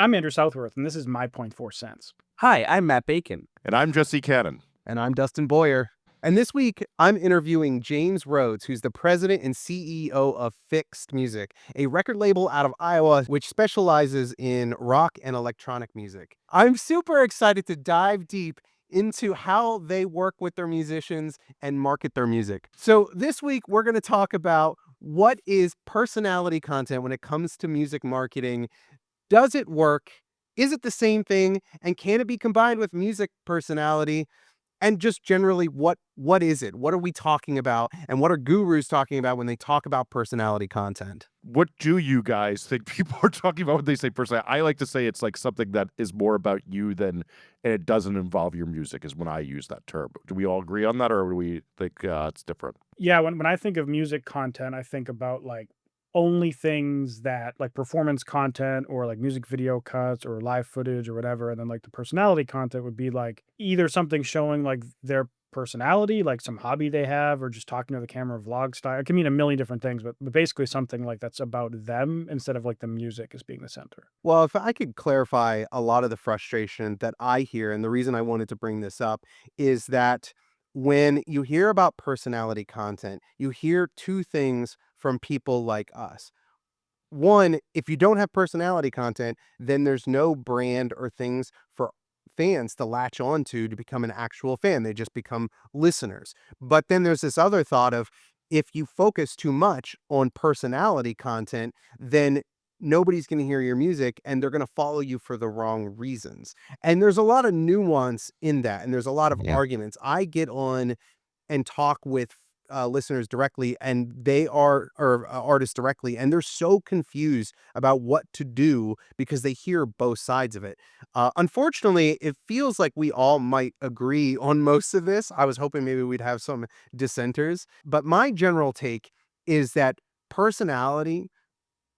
I'm Andrew Southworth, and this is my point 4 cents. Hi, I'm Matt Bacon. And I'm Jesse Cannon. And I'm Dustin Boyer. And this week, I'm interviewing James Rhodes, who's the president and CEO of FiXT Music, a record label out of Iowa which specializes in rock and electronic music. I'm super excited to dive deep into how they work with their musicians and market their music. So this week, we're going to talk about what is personality content when it comes to music marketing. Does it work? Is it the same thing? And can it be combined with music personality? And just generally, what is it? What are we talking about? And what are gurus talking about when they talk about personality content? What do you guys think people are talking about when they say personality? I like to say it's like something that is more about you than, and it doesn't involve your music is when I use that term. Do we all agree on that, or do we think it's different? Yeah, when I think of music content, I think about like only things that like performance content or like music video cuts or live footage or whatever. And then like the personality content would be like either something showing like their personality, like some hobby they have, or just talking to the camera vlog style. It can mean a million different things, but basically something like that's about them instead of like the music as being the center. Well, if I could clarify a lot of the frustration that I hear, and the reason I wanted to bring this up is that when you hear about personality content, you hear two things from people like us. One, if you don't have personality content, then there's no brand or things for fans to latch on to become an actual fan. They just become listeners. But then there's this other thought of if you focus too much on personality content, then nobody's going to hear your music and they're going to follow you for the wrong reasons. And there's a lot of nuance in that. And there's a lot of Yeah. arguments. I get on and talk with listeners directly, and they are or artists directly, and they're so confused about what to do because they hear both sides of it. Unfortunately, it feels like we all might agree on most of this. I was hoping maybe we'd have some dissenters, but my general take is that personality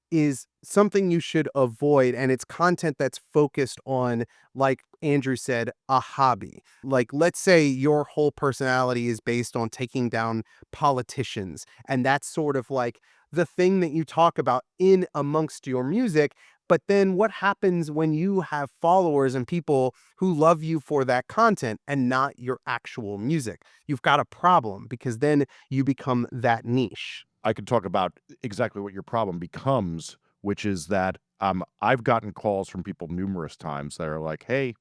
is something you should avoid, and it's content that's focused on, like Andrew said, a hobby. Like, let's say your whole personality is based on taking down politicians, and that's sort of like the thing that you talk about in amongst your music. But then what happens when you have followers and people who love you for that content and not your actual music? You've got a problem because then you become that niche. I could talk about exactly what your problem becomes, which is that I've gotten calls from people numerous times that are like, hey,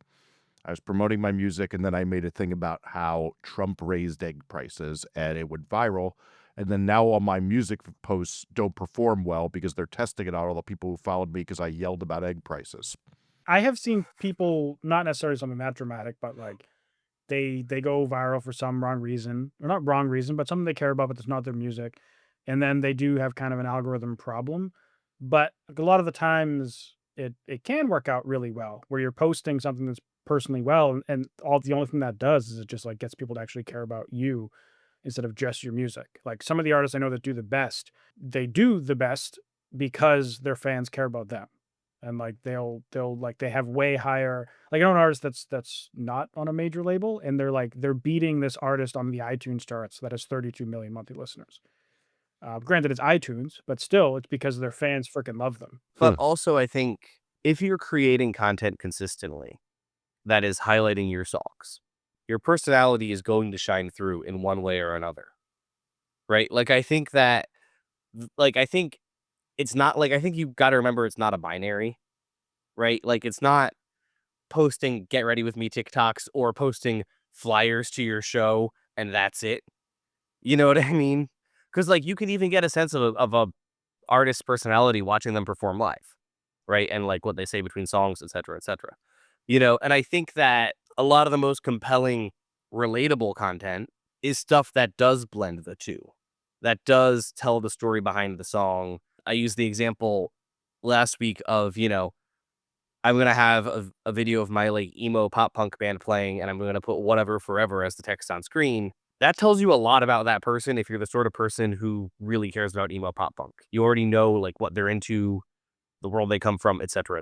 I was promoting my music and then I made a thing about how Trump raised egg prices and it went viral. And then now all my music posts don't perform well because they're testing it out, all the people who followed me because I yelled about egg prices. I have seen people, not necessarily something that dramatic, but like they go viral for some wrong reason, or not wrong reason, but something they care about, but it's not their music. And then they do have kind of an algorithm problem. But like, a lot of the times it can work out really well where you're posting something that's personally well, and all the only thing that does is it just like gets people to actually care about you instead of just your music. Like some of the artists I know that do the best, they do the best because their fans care about them. And like they'll like they have way higher, like I know an artist that's not on a major label, and they're beating this artist on the iTunes charts that has 32 million monthly listeners. Granted, it's iTunes, but still, it's because their fans freaking love them. But also, I think if you're creating content consistently that is highlighting your songs, your personality is going to shine through in one way or another, right? Like, I think that, I think it's not like, I think you got to remember it's not a binary, right? Like, it's not posting get ready with me TikToks or posting flyers to your show and that's it. You know what I mean? Because like you can even get a sense of a artist's personality watching them perform live, right? And like what they say between songs, et cetera, et cetera. And I think that a lot of the most compelling, relatable content is stuff that does blend the two, that does tell the story behind the song. I used the example last week of, I'm going to have a video of my like emo pop punk band playing, and I'm going to put whatever forever as the text on screen. That tells you a lot about that person if you're the sort of person who really cares about emo pop punk. You already know like what they're into, the world they come from, et cetera,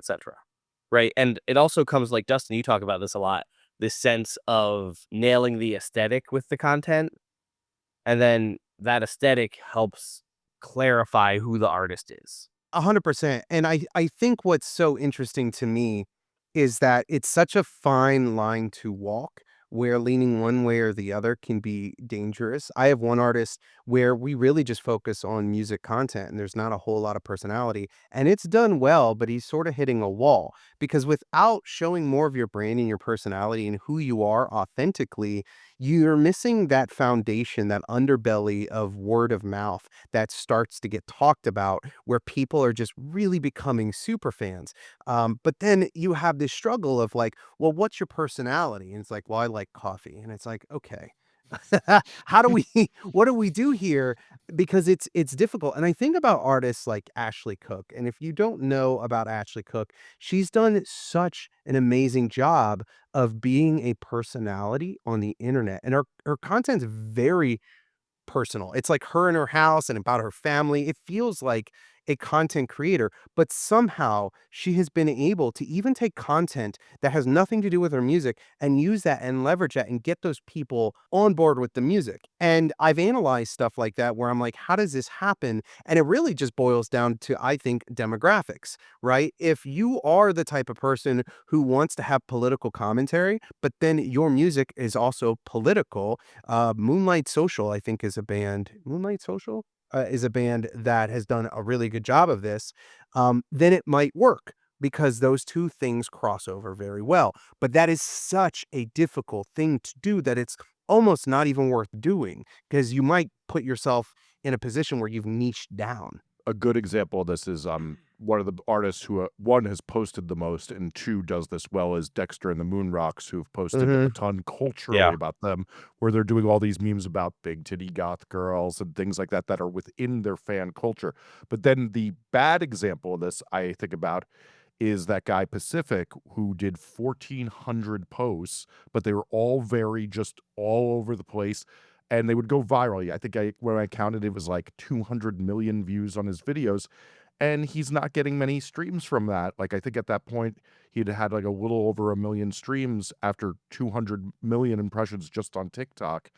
right? And it also comes, like Dustin, you talk about this a lot, this sense of nailing the aesthetic with the content. And then that aesthetic helps clarify who the artist is. 100%. And I think what's so interesting to me is that it's such a fine line to walk where leaning one way or the other can be dangerous. I have one artist where we really just focus on music content and there's not a whole lot of personality. And it's done well, but he's sort of hitting a wall because without showing more of your brand and your personality and who you are authentically, you're missing that foundation, that underbelly of word of mouth that starts to get talked about where people are just really becoming super fans. But then you have this struggle of like, well, what's your personality? And it's like, well, I like coffee. And it's like, okay. How do we what do we do here? Because it's difficult. And I think about artists like Ashley Cook. And if you don't know about Ashley Cook, she's done such an amazing job of being a personality on the internet. And her content's very personal. It's like her in her house and about her family. It feels like a content creator, but somehow she has been able to even take content that has nothing to do with her music and use that and leverage that and get those people on board with the music. And I've analyzed stuff like that where I'm like, how does this happen? And it really just boils down to, I think, demographics, right? If you are the type of person who wants to have political commentary, but then your music is also political, Moonlight Social, I think, is a band. Moonlight Social is a band that has done a really good job of this. Then it might work because those two things cross over very well. But that is such a difficult thing to do that it's almost not even worth doing because you might put yourself in a position where you've niched down. A good example of this is one of the artists who one has posted the most and two does this well is Dexter and the Moonrocks, who've posted a ton culturally Yeah. about them, where they're doing all these memes about big titty goth girls and things like that that are within their fan culture. But then the bad example of this I think about is that guy Pacific who did 1,400 posts, but they were all very just all over the place and they would go viral. Yeah, I think when I counted, it was like 200 million views on his videos, and he's not getting many streams from that. Like, I think at that point, he'd had like a little over 1 million streams after 200 million impressions just on TikTok.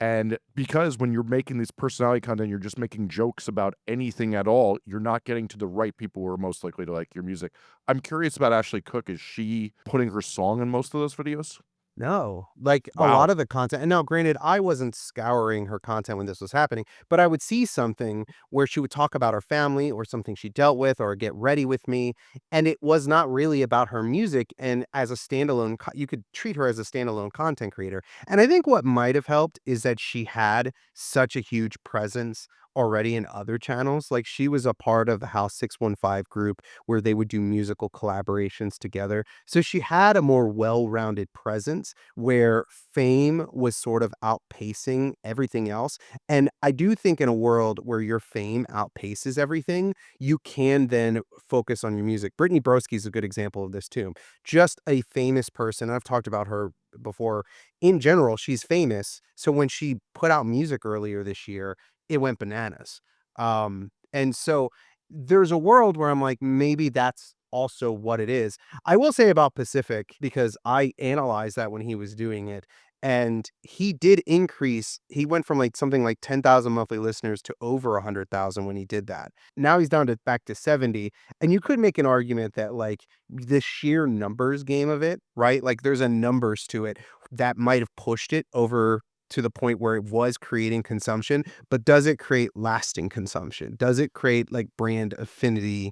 And because when you're making this personality content, you're just making jokes about anything at all, you're not getting to the right people who are most likely to like your music. I'm curious about Ashley Cook. Is she putting her song in most of those videos? No, like a Wow. lot of the content. And now, granted, I wasn't scouring her content when this was happening, but I would see something where she would talk about her family or something she dealt with or get ready with me. And it was not really about her music. And as a standalone, you could treat her as a standalone content creator. And I think what might have helped is that she had such a huge presence already in other channels. Like she was a part of the House 615 group where they would do musical collaborations together. So she had a more well-rounded presence where fame was sort of outpacing everything else. And I do think in a world where your fame outpaces everything, you can then focus on your music. Brittany Broski is a good example of this too. Just a famous person. I've talked about her before. In general, she's famous. So when she put out music earlier this year, it went bananas. And so there's a world where I'm like, maybe that's also what it is. I will say about Pacific, because I analyzed that when he was doing it, and he did increase. He went from like something like 10,000 monthly listeners to over 100,000 when he did that. Now he's down to back to 70. And you could make an argument that like the sheer numbers game of it, right? Like there's a numbers to it that might have pushed it over to the point where it was creating consumption, but does it create lasting consumption? Does it create like brand affinity?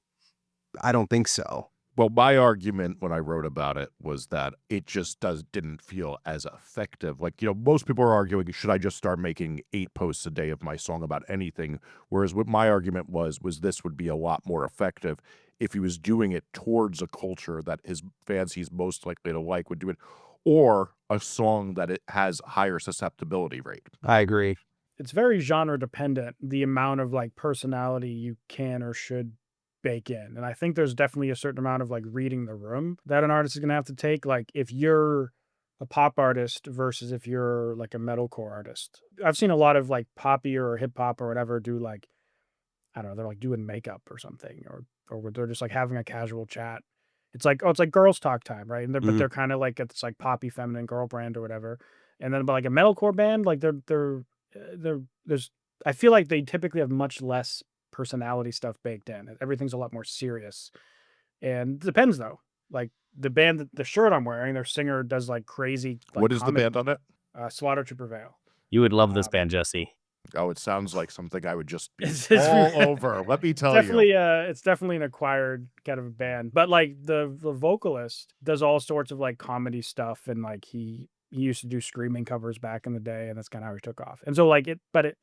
I don't think so. Well, my argument when I wrote about it was that it just didn't feel as effective. Like, most people are arguing, should I just start making 8 posts a day of my song about anything? Whereas what my argument was this would be a lot more effective if he was doing it towards a culture that his fans he's most likely to like would do it, or a song that it has higher susceptibility rate. I agree. It's very genre dependent, the amount of like personality you can or should bake in. And I think there's definitely a certain amount of like reading the room that an artist is going to have to take. Like if you're a pop artist versus if you're like a metalcore artist. I've seen a lot of like poppy or hip hop or whatever do like, I don't know, they're like doing makeup or something, or where they're just like having a casual chat. It's like, oh, it's like girls talk time, right? And but Mhm. they're kind of like at this like poppy feminine girl brand or whatever. And then but like a metalcore band, like there's I feel like they typically have much less personality stuff baked in. Everything's a lot more serious. And it depends though. Like the band, the shirt I'm wearing, their singer does like crazy like What is the comedy. band on it? Slaughter to Prevail. You would love this Um, band, Jesse. Oh, it sounds like something I would just be it's all over. Let me tell you. definitely it's definitely an acquired kind of a band. But like the vocalist does all sorts of like comedy stuff, and like he used to do screaming covers back in the day, and that's kind of how he took off. And so like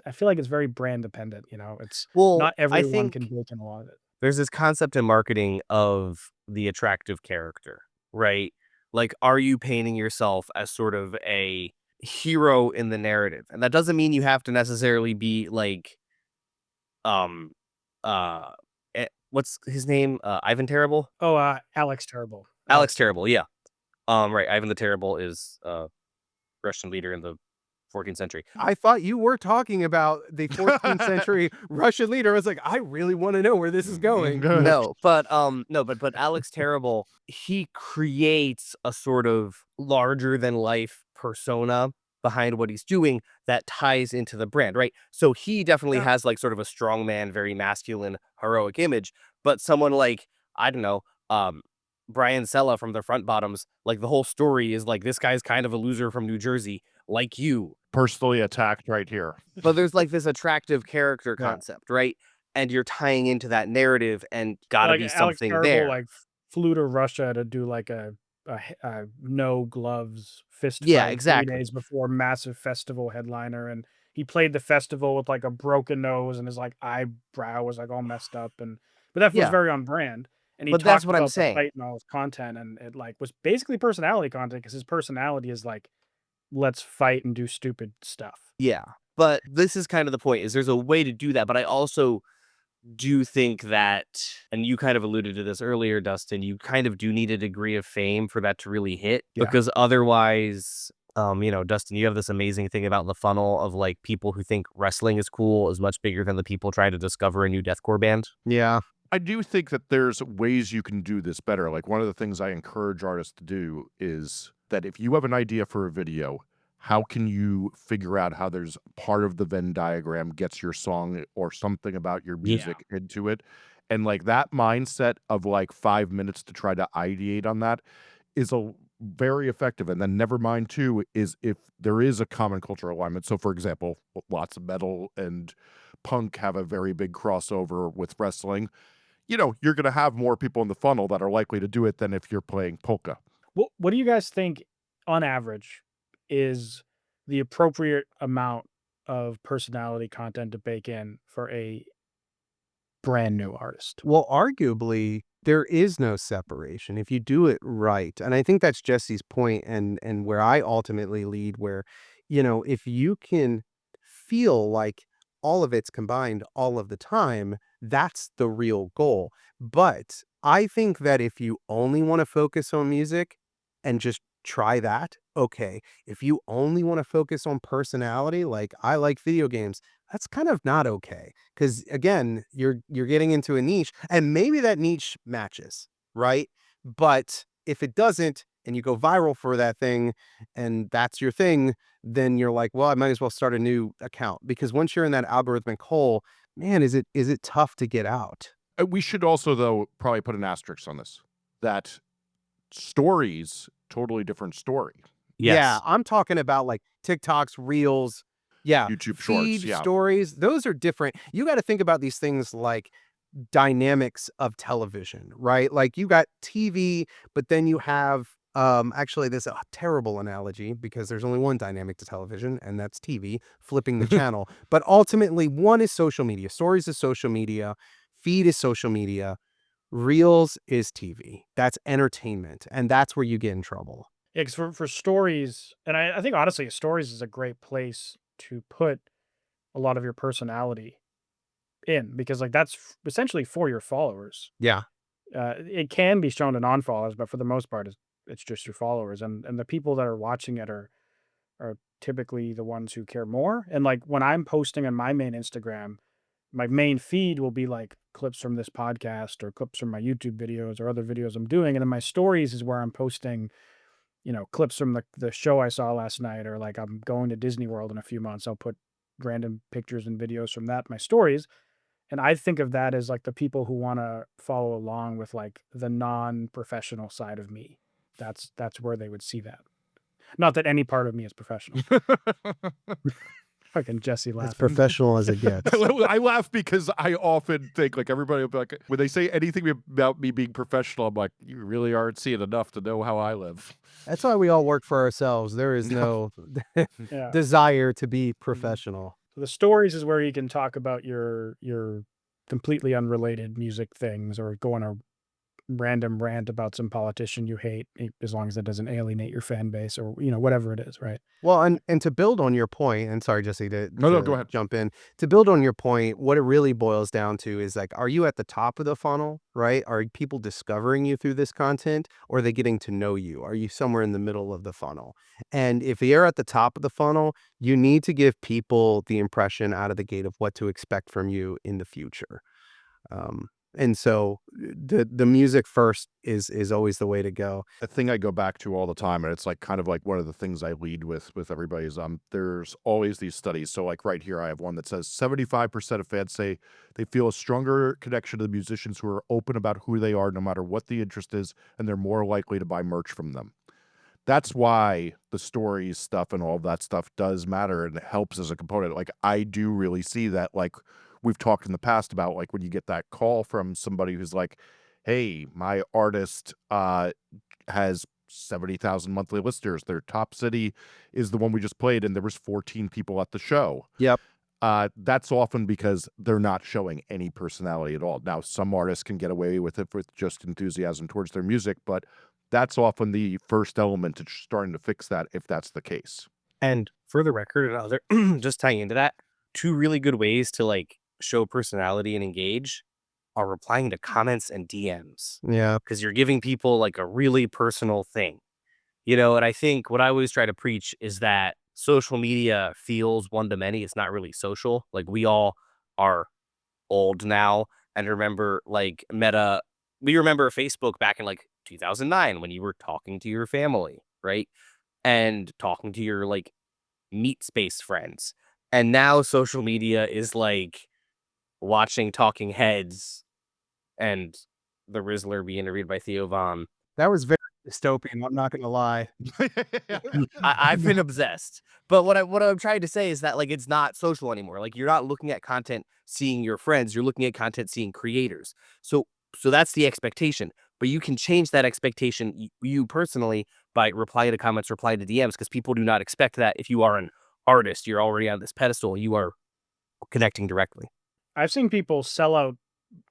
I feel like it's very brand dependent. It's Well, not I everyone can think bake in a lot of it. there's this concept in marketing of the attractive character, right? Like, are you painting yourself as sort of a hero in the narrative? And that doesn't mean you have to necessarily be like, um, what's his name? Ivan Terrible? Oh, Alex Terrible. Alex Terrible, yeah. Right. Ivan the Terrible is Russian leader in the 14th century. I thought you were talking about the 14th century Russian leader. I was like, I really want to know where this is going. No, but Alex Terrible, he creates a sort of larger than life persona behind what he's doing that ties into the brand, right? So he definitely Yeah. has like sort of a strongman, very masculine, heroic image, but someone like, I don't know, Brian Sella from the Front Bottoms, like the whole story is like this guy's kind of a loser from New Jersey, like you. Personally attacked right here. But there's like this attractive character Yeah. concept, right? And you're tying into that narrative and gotta Like be Alex something Terrible there. like flew to Russia to do like a no gloves fist Yeah, fight 3 exactly. days before massive festival headliner, and he played the festival with like a broken nose, and his like eyebrow was like all messed up, but that was Yeah. very on brand. And he But that's talked what I'm about the saying. fight and all his content, and it like was basically personality content because his personality is like, let's fight and do stupid stuff. Yeah. But this is kind of the point, is there's a way to do that. But I also do think that, and you kind of alluded to this earlier, Dustin, you kind of do need a degree of fame for that to really hit. Yeah. Because otherwise, Dustin, you have this amazing thing about the funnel of like people who think wrestling is cool is much bigger than the people trying to discover a new deathcore band. Yeah. I do think that there's ways you can do this better. Like one of the things I encourage artists to do is that if you have an idea for a video, how can you figure out how there's part of the Venn diagram gets your song or something about your music into it? And like that mindset of like 5 minutes to try to ideate on that is a very effective. And then never mind too is if there is a common cultural alignment. So for example, lots of metal and punk have a very big crossover with wrestling. You're going to have more people in the funnel that are likely to do it than if you're playing polka. What do you guys think, on average, is the appropriate amount of personality content to bake in for a brand new artist? Well, arguably, there is no separation if you do it right. And I think that's Jesse's point and where I ultimately lead, where, if you can feel like all of it's combined all of the time, that's the real goal. But I think that if you only want to focus on music and just try that, okay. If you only want to focus on personality, like I like video games, that's kind of not okay. Because again, you're getting into a niche, and maybe that niche matches, right? But if it doesn't, and you go viral for that thing, and that's your thing, then you're like, well, I might as well start a new account. Because once you're in that algorithmic hole, man, is it tough to get out? We should also, though, probably put an asterisk on this. That stories, totally different story. Yes. Yeah, I'm talking about like TikToks, Reels, yeah, YouTube Shorts, feed yeah. stories. Those are different. You got to think about these things like dynamics of television, right? Like you got TV, but then you have actually this is a terrible analogy because there's only one dynamic to television, and that's TV, flipping the channel. But ultimately, one is social media. Stories is social media, feed is social media, Reels is TV. That's entertainment, and that's where you get in trouble. Yeah, 'cause for stories, and I think honestly, stories is a great place to put a lot of your personality in, because like that's essentially for your followers. Yeah. It can be shown to non-followers, but for the most part, it's just your followers, and the people that are watching it are typically the ones who care more. And like when I'm posting on my main Instagram, my main feed will be like clips from this podcast or clips from my YouTube videos or other videos I'm doing, and then my stories is where I'm posting, clips from the show I saw last night, or like I'm going to Disney World in a few months. I'll put random pictures and videos from that in my stories. And I think of that as like the people who want to follow along with like the non-professional side of me. That's where they would see that. Not that any part of me is professional. Fucking Jesse As laughing. professional as it gets. I laugh because I often think like everybody will be like, when they say anything about me being professional, I'm like, you really aren't seeing enough to know how I live. That's why we all work for ourselves. There is no Yeah. desire to be professional. So the stories is where you can talk about your completely unrelated music things or go on a random rant about some politician you hate, as long as it doesn't alienate your fan base or whatever it is, right? Well, and to build on your point, and sorry, Jesse, No, to go ahead. jump in. To build on your point, what it really boils down to is like, are you at the top of the funnel, right? Are people discovering you through this content, or are they getting to know you? Are you somewhere in the middle of the funnel? And if you're at the top of the funnel, you need to give people the impression out of the gate of what to expect from you in the future. And so the music first is always the way to go. The thing I go back to all the time, and it's like kind of like one of the things I lead with everybody is there's always these studies. So like right here I have one that says 75% of fans say they feel a stronger connection to the musicians who are open about who they are no matter what the interest is, and they're more likely to buy merch from them. That's why the stories stuff and all of that stuff does matter, and it helps as a component. Like I do really see that, like we've talked in the past about like when you get that call from somebody who's like, hey, my artist has 70,000 monthly listeners. Their top city is the one we just played, and there was 14 people at the show. Yep. That's often because they're not showing any personality at all. Now, some artists can get away with it with just enthusiasm towards their music, but that's often the first element to starting to fix that if that's the case. And for the record, another just tying into that, two really good ways to like show personality and engage are replying to comments and DMs, Yeah. because you're giving people like a really personal thing, and I think what I always try to preach is that social media feels one to many. It's not really social. Like we all are old now and remember like we remember Facebook back in like 2009 when you were talking to your family, right? And talking to your like meat space friends. And now social media is like watching Talking Heads and the Rizzler be interviewed by Theo Von. That was very dystopian, I'm not gonna lie. I've been obsessed. But what I'm trying to say is that like it's not social anymore. Like you're not looking at content seeing your friends, you're looking at content seeing creators. So that's the expectation. But you can change that expectation you personally by replying to comments, replying to DMs, because people do not expect that. If you are an artist, you're already on this pedestal, you are connecting directly. I've seen people sell out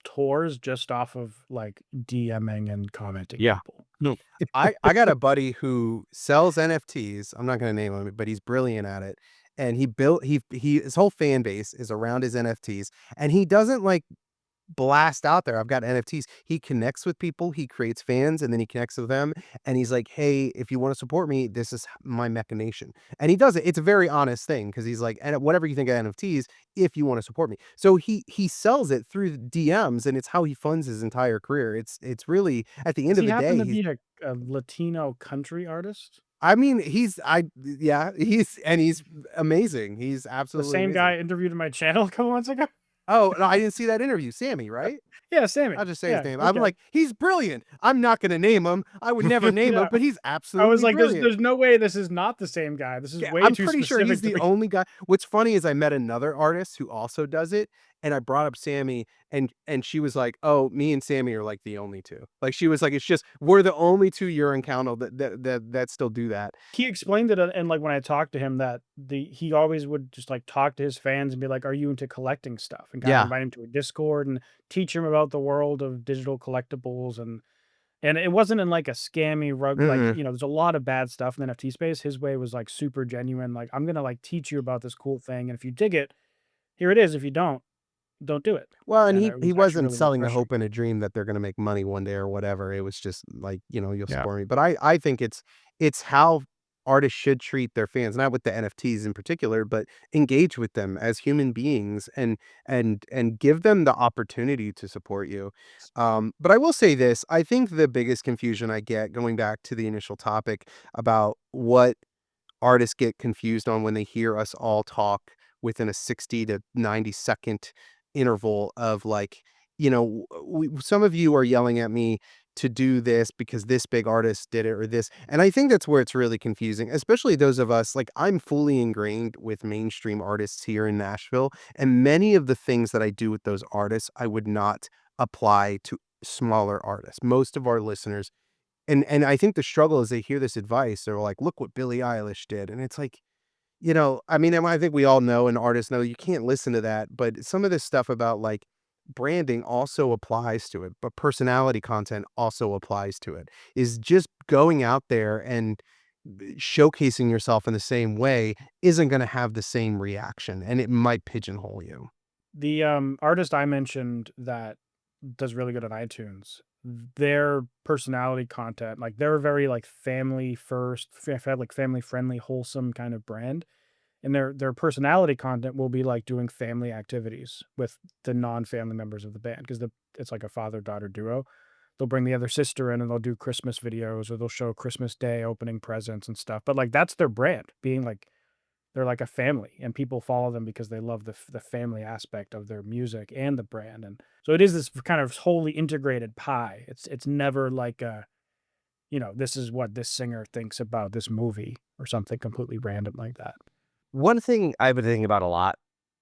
tours just off of like DMing and commenting Yeah. people. I got a buddy who sells NFTs. I'm not going to name him, but he's brilliant at it. And his whole fan base is around his NFTs, and he doesn't like blast out there, I've got NFTs. He connects with people, he creates fans, and then he connects with them. And he's like, hey, if you want to support me, this is my machination. And he does it. It's a very honest thing because he's like, and whatever you think of NFTs, if you want to support me. So he sells it through DMs, and it's how he funds his entire career. It's really at the end Does of he the happen day, to be a Latino country artist? I mean, he's amazing. He's The absolutely same amazing. guy interviewed in my channel a couple months ago? Oh, no, I didn't see that interview. Sammy, right? Yeah, Sammy. I'll just say Yeah, his name. I'm okay. like, he's brilliant. I'm not going to name him. I would never name him, Yeah. but he's I absolutely was like, brilliant. there's no way this is not the same guy. This is Yeah, way I'm too pretty sure specific he's to the be. only guy. What's funny is I met another artist who also does it, and I brought up Sammy, and she was like, "Oh, me and Sammy are like the only two." Like she was like, "It's just we're the only two you're encounter that still do that." He explained it, and like when I talked to him, that he always would just like talk to his fans and be like, "Are you into collecting stuff?" And kind of Yeah. invite him to a Discord and teach him about the world of digital collectibles. And it wasn't in like a scammy rug, like, Mm-mm. there's a lot of bad stuff in the NFT space. His way was like super genuine. Like, I'm gonna like teach you about this cool thing, and if you dig it, here it is. If you don't do it. Well, and And he it he was actually wasn't really selling the refreshing. hope and a dream that they're going to make money one day or whatever. It was just like, you'll Yeah. support me. But I think it's how artists should treat their fans, not with the NFTs in particular, but engage with them as human beings and give them the opportunity to support you. But I will say this, I think the biggest confusion I get, going back to the initial topic about what artists get confused on when they hear us all talk within a 60 to 90 second interval of like, some of you are yelling at me to do this because this big artist did it or this. And I think that's where it's really confusing, especially those of us like I'm fully ingrained with mainstream artists here in Nashville. And many of the things that I do with those artists, I would not apply to smaller artists. Most of our listeners, and I think the struggle is they hear this advice, they're like, look what Billie Eilish did. And it's like, I mean, and I think we all know and artists know you can't listen to that, but some of this stuff about like branding also applies to it, but personality content also applies to it. Is just going out there and showcasing yourself in the same way isn't going to have the same reaction and it might pigeonhole you. The artist I mentioned that does really good on iTunes, their personality content, like they're very like family first, like family friendly, wholesome kind of brand. And their personality content will be like doing family activities with the non-family members of the band because it's like a father-daughter duo. They'll bring the other sister in and they'll do Christmas videos or they'll show Christmas Day opening presents and stuff. But like that's their brand, being like they're like a family and people follow them because they love the family aspect of their music and the brand. And so it is this kind of wholly integrated pie. It's never like this is what this singer thinks about this movie or something completely random like that. One thing I've been thinking about a lot,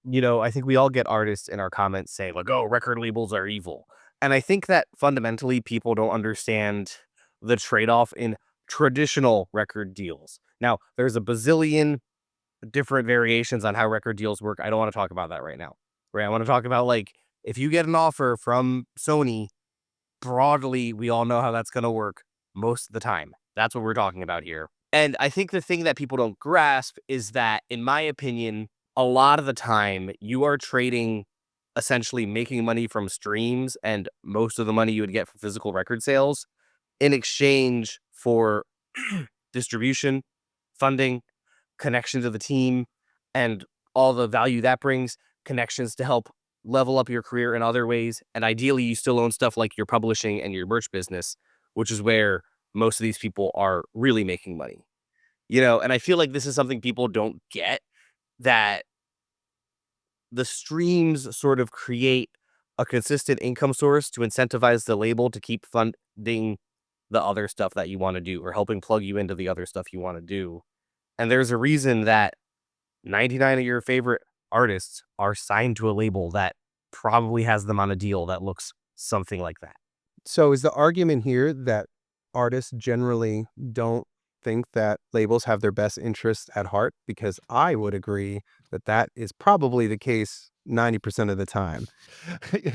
I think we all get artists in our comments saying like, "Oh, record labels are evil." And I think that fundamentally people don't understand the trade-off in traditional record deals. Now, there's a bazillion different variations on how record deals work. I don't want to talk about that right now. Right? I want to talk about like if you get an offer from Sony, broadly, we all know how that's going to work most of the time. That's what we're talking about here. And I think the thing that people don't grasp is that, in my opinion, a lot of the time you are trading essentially making money from streams and most of the money you would get from physical record sales in exchange for distribution, funding, connection to the team, and all the value that brings, connections to help level up your career in other ways. And ideally, you still own stuff like your publishing and your merch business, which is where most of these people are really making money. And I feel like this is something people don't get, that the streams sort of create a consistent income source to incentivize the label to keep funding the other stuff that you want to do or helping plug you into the other stuff you want to do. And there's a reason that 99 of your favorite artists are signed to a label that probably has them on a deal that looks something like that. So is the argument here that artists generally don't think that labels have their best interests at heart? Because I would agree that that is probably the case 90% of the time.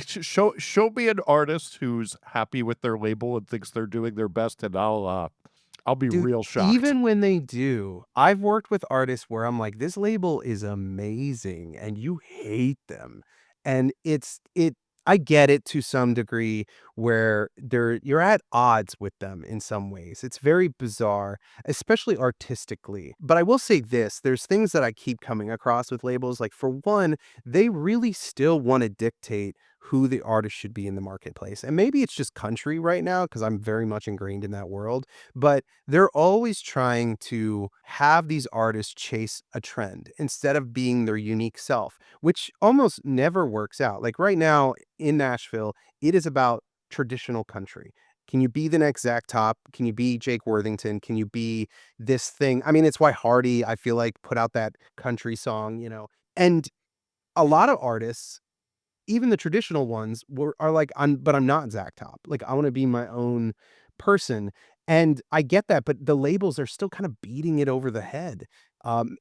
Show me an artist who's happy with their label and thinks they're doing their best, and I'll be Dude, real shocked. even when they do, I've worked with artists where I'm like, this label is amazing and you hate them. And I get it to some degree where you're at odds with them in some ways. It's very bizarre, especially artistically. But I will say this, there's things that I keep coming across with labels. Like for one, they really still want to dictate who the artist should be in the marketplace. And maybe it's just country right now because I'm very much ingrained in that world, but they're always trying to have these artists chase a trend instead of being their unique self, which almost never works out. Like right now in Nashville, it is about traditional country. Can you be the next Zach Top? Can you be Jake Worthington? Can you be this thing? I mean, it's why Hardy, I feel like, put out that country song. And a lot of artists, even the traditional ones are like, I'm not Zach Top. Like, I want to be my own person. And I get that, but the labels are still kind of beating it over the head.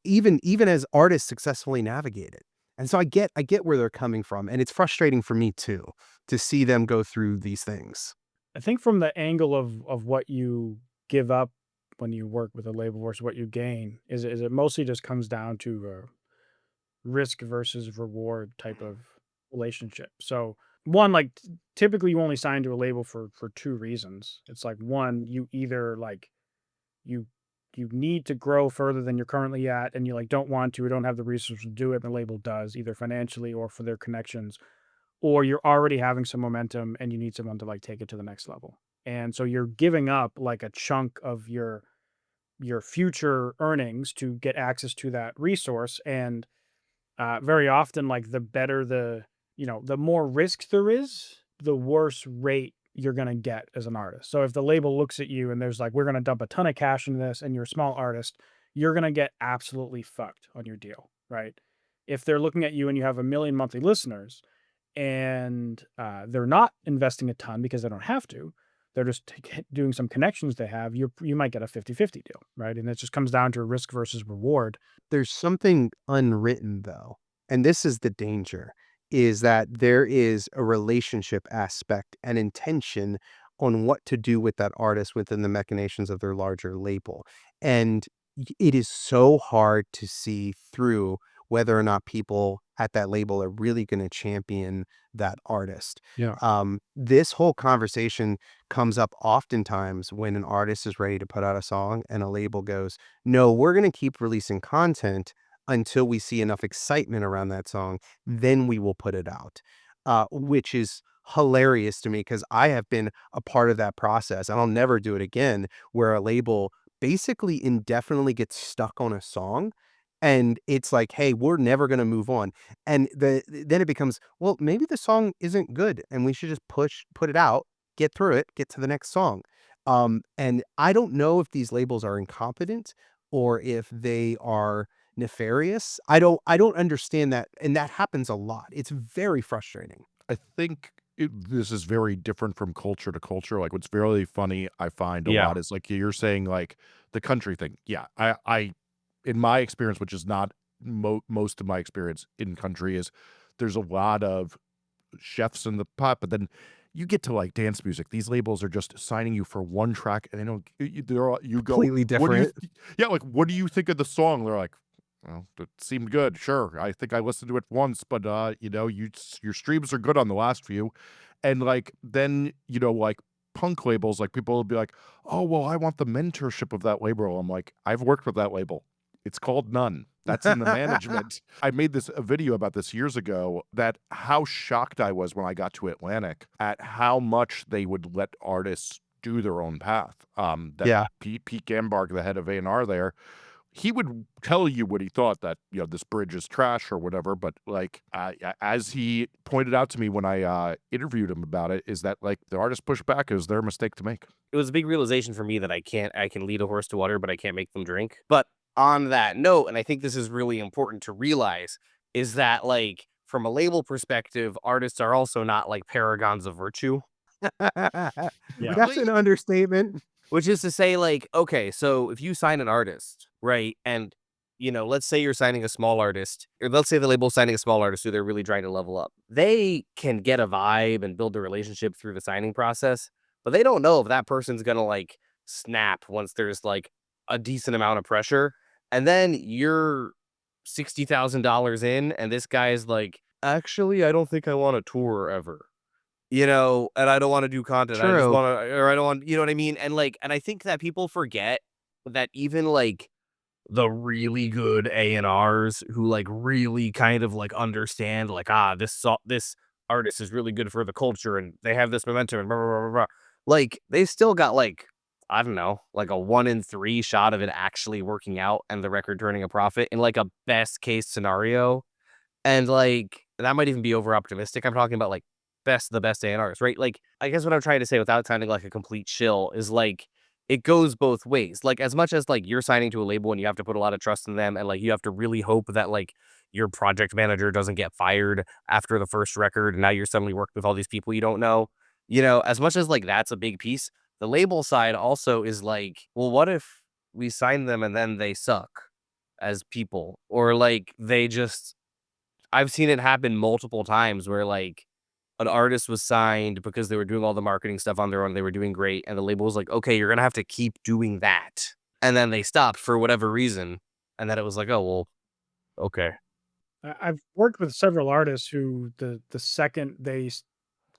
Even as artists successfully navigate it. And so I get where they're coming from. And it's frustrating for me too, to see them go through these things. I think from the angle of what you give up when you work with a label versus what you gain is it mostly just comes down to a risk versus reward type of relationship. So one, like typically you only sign to a label for two reasons. It's like one, you either like you you need to grow further than you're currently at and you like don't want to or don't have the resources to do it, and the label does, either financially or for their connections, or you're already having some momentum and you need someone to like take it to the next level. And so you're giving up like a chunk of your future earnings to get access to that resource. And very often, like the better the more risk there is, the worse rate you're going to get as an artist. So if the label looks at you and there's like, we're going to dump a ton of cash into this and you're a small artist, you're going to get absolutely fucked on your deal, right? If they're looking at you and you have 1 million monthly listeners and they're not investing a ton because they don't have to, they're just doing some connections they have, you might get a 50-50 deal, right? And it just comes down to risk versus reward. There's something unwritten though, and this is the danger, is that there is a relationship aspect and intention on what to do with that artist within the machinations of their larger label. And it is so hard to see through whether or not people at that label are really going to champion that artist. Yeah. This whole conversation comes up oftentimes when an artist is ready to put out a song and a label goes, no, we're going to keep releasing content until we see enough excitement around that song. Then we will put it out, which is hilarious to me because I have been a part of that process and I'll never do it again, where a label basically indefinitely gets stuck on a song. And it's like, hey, we're never going to move on. And then it becomes, well, maybe the song isn't good and we should just put it out, get through it, get to the next song. And I don't know if these labels are incompetent or if they are nefarious. I don't understand that. And that happens a lot. It's very frustrating. I think this is very different from culture to culture. Like what's really funny, I find a Yeah. lot is like you're saying like the country thing. Yeah, I in my experience, which is not most of my experience in country, is there's a lot of chefs in the pot, but then you get to like dance music. These labels are just signing you for one track, and they don't. You go Completely What do you? different. Yeah, like what do you think of the song? They're like, well, it seemed good. Sure, I think I listened to it once, but your streams are good on the last few, and like then like punk labels, like people will be like, oh well, I want the mentorship of that label. I'm like, I've worked with that label. It's called none. That's in the management. I made a video about this years ago, that how shocked I was when I got to Atlantic at how much they would let artists do their own path. That Yeah. Pete Gambarg, the head of A&R there, he would tell you what he thought, that this bridge is trash or whatever, but like as he pointed out to me when I interviewed him about it, is that like the artist pushback is their mistake to make. It was a big realization for me that I can lead a horse to water, but I can't make them drink. But on that note, and I think this is really important to realize, is that like from a label perspective, artists are also not like paragons of virtue. Yeah. That's an understatement. Which is to say, like, okay, so if you sign an artist, right, and, let's say you're signing a small artist, or let's say the label's signing a small artist who they're really trying to level up. They can get a vibe and build a relationship through the signing process, but they don't know if that person's gonna, like, snap once there's, like, a decent amount of pressure. And then you're $60,000 in, and this guy's like, actually, I don't think I want a tour ever. And I don't want to do content. I just True. want to, or I don't want, you know what I mean? And like, and I think that people forget that even like the really good A&Rs who like really kind of like understand like, this artist is really good for the culture and they have this momentum and blah, blah, blah, blah, blah. Like they still got like, I don't know, like a 1 in 3 shot of it actually working out and the record turning a profit in like a best case scenario. And like, that might even be over optimistic. I'm talking about like the best A&Rs, right? Like, I guess what I'm trying to say without sounding like a complete shill is like, it goes both ways. Like, as much as like you're signing to a label and you have to put a lot of trust in them and like you have to really hope that like your project manager doesn't get fired after the first record and now you're suddenly working with all these people you don't know. As much as like that's a big piece, the label side also is like, well, what if we sign them and then they suck as people? Or like I've seen it happen multiple times where like an artist was signed because they were doing all the marketing stuff on their own. They were doing great. And the label was like, okay, you're going to have to keep doing that. And then they stopped for whatever reason. And then it was like, oh, well, okay. I've worked with several artists who the second they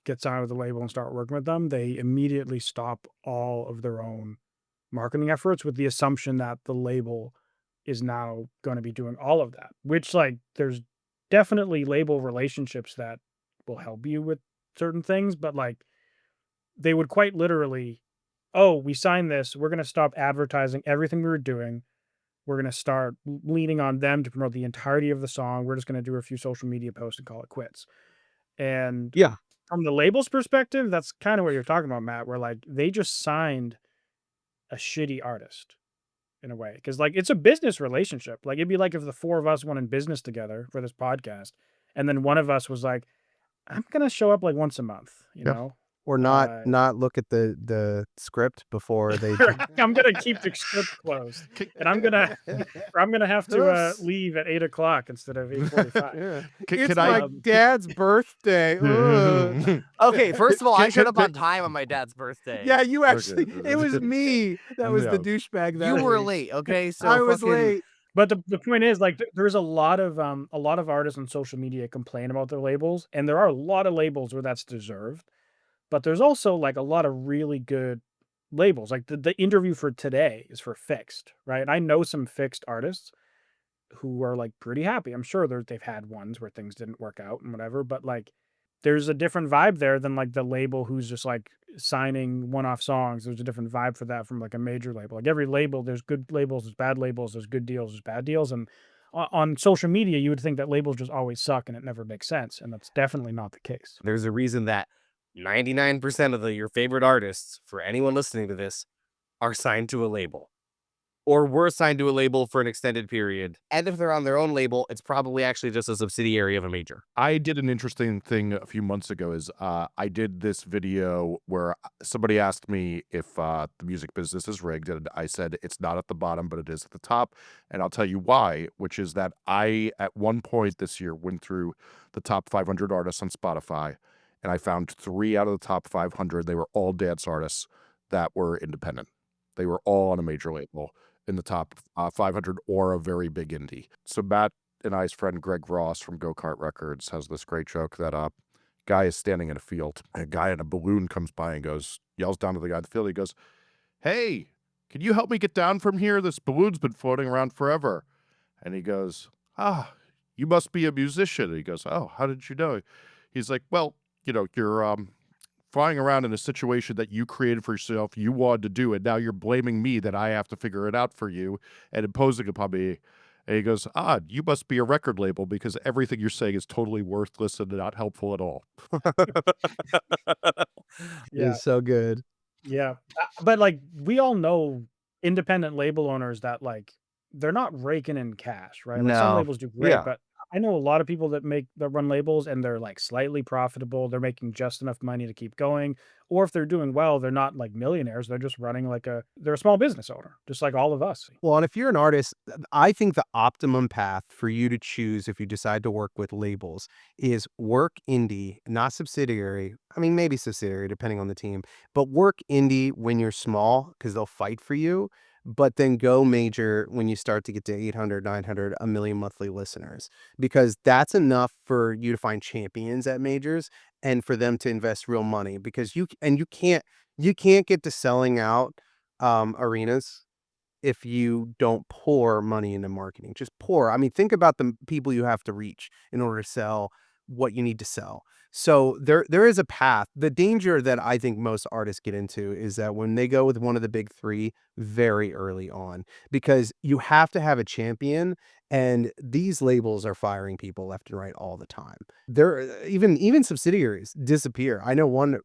get signed with the label and start working with them, they immediately stop all of their own marketing efforts with the assumption that the label is now going to be doing all of that, which like there's definitely label relationships that will help you with certain things, but like they would quite literally, oh, we signed this, we're going to stop advertising everything we were doing. We're going to start leaning on them to promote the entirety of the song. We're just going to do a few social media posts and call it quits. And Yeah. from the label's perspective, that's kind of what you're talking about, Matt, where like they just signed a shitty artist in a way. Cause like it's a business relationship. Like it'd be like if the four of us went in business together for this podcast, and then one of us was like, I'm gonna show up like once a month, you Yeah. know? Or not look at the script before they I'm gonna keep the script closed, and I'm gonna have to Oops. leave at 8 o'clock instead of 8:45. Yeah. Can It's I? my dad's birthday. Ugh. Okay, first of all, I Can- showed can- up on time on my dad's birthday. Yeah, you actually Okay. it was me that was the Yeah. douchebag that You were week. late, okay? So I was fucking late. But the point is, like, there's a lot of artists on social media complain about their labels, and there are a lot of labels where that's deserved. But there's also like a lot of really good labels. Like the interview for today is for FiXT, right? And I know some FiXT artists who are like pretty happy. I'm sure they've had ones where things didn't work out and whatever, but like there's a different vibe there than like the label who's just like signing one-off songs. There's a different vibe for that from like a major label. Like every label, there's good labels, there's bad labels, there's good deals, there's bad deals. And on social media, you would think that labels just always suck and it never makes sense. And that's definitely not the case. there's a reason that 99% of your favorite artists, for anyone listening to this, are signed to a label. Or were signed to a label for an extended period. And if they're on their own label, it's probably actually just a subsidiary of a major. I did an interesting thing a few months ago. Is I did this video where somebody asked me if the music business is rigged, and I said it's not at the bottom, but it is at the top, and I'll tell you why. Which is that I, at one point this year, went through the top 500 artists on Spotify, and I found 3 out of the top 500. They were all dance artists that were independent. They were all on a major label in the top 500 or a very big indie. So Matt and I's friend Greg Ross from Go Kart Records has this great joke that guy is standing in a field. And a guy in a balloon comes by and yells down to the guy in the field. He goes, "Hey, can you help me get down from here? This balloon's been floating around forever." And he goes, "Ah, you must be a musician." And he goes, "Oh, how did you know?" He's like, "Well, you're flying around in a situation that you created for yourself, you wanted to do it. Now you're blaming me that I have to figure it out for you and imposing upon me." And he goes, "You must be a record label because everything you're saying is totally worthless and not helpful at all." Yeah. It's so good. Yeah. But like we all know independent label owners that like they're not raking in cash, right? Like some No. labels do great, Yeah. but I know a lot of people that run labels and they're like slightly profitable. They're making just enough money to keep going. Or if they're doing well, they're not like millionaires. They're just running they're a small business owner, just like all of us. Well, and if you're an artist, I think the optimum path for you to choose if you decide to work with labels is work indie, not subsidiary. I mean, maybe subsidiary depending on the team, but work indie when you're small because they'll fight for you, but then go major when you start to get to 800, 900, a million monthly listeners, because that's enough for you to find champions at majors and for them to invest real money because you can't get to selling out arenas if you don't pour money into marketing. Just pour. I mean, think about the people you have to reach in order to sell what you need to sell. So there is a path. The danger that I think most artists get into is that when they go with one of the big three very early on, because you have to have a champion, and these labels are firing people left and right all the time. They're even subsidiaries disappear. I know one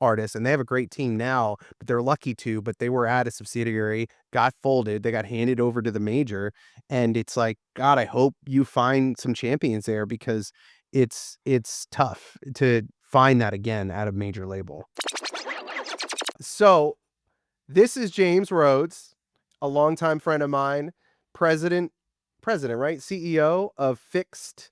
artist and they have a great team now, but they're lucky to, but they were at a subsidiary, got folded, they got handed over to the major, and it's like, God, I hope you find some champions there because it's tough to find that again at a major label. So this is James Rhodes, a longtime friend of mine, president, right? CEO of FiXT,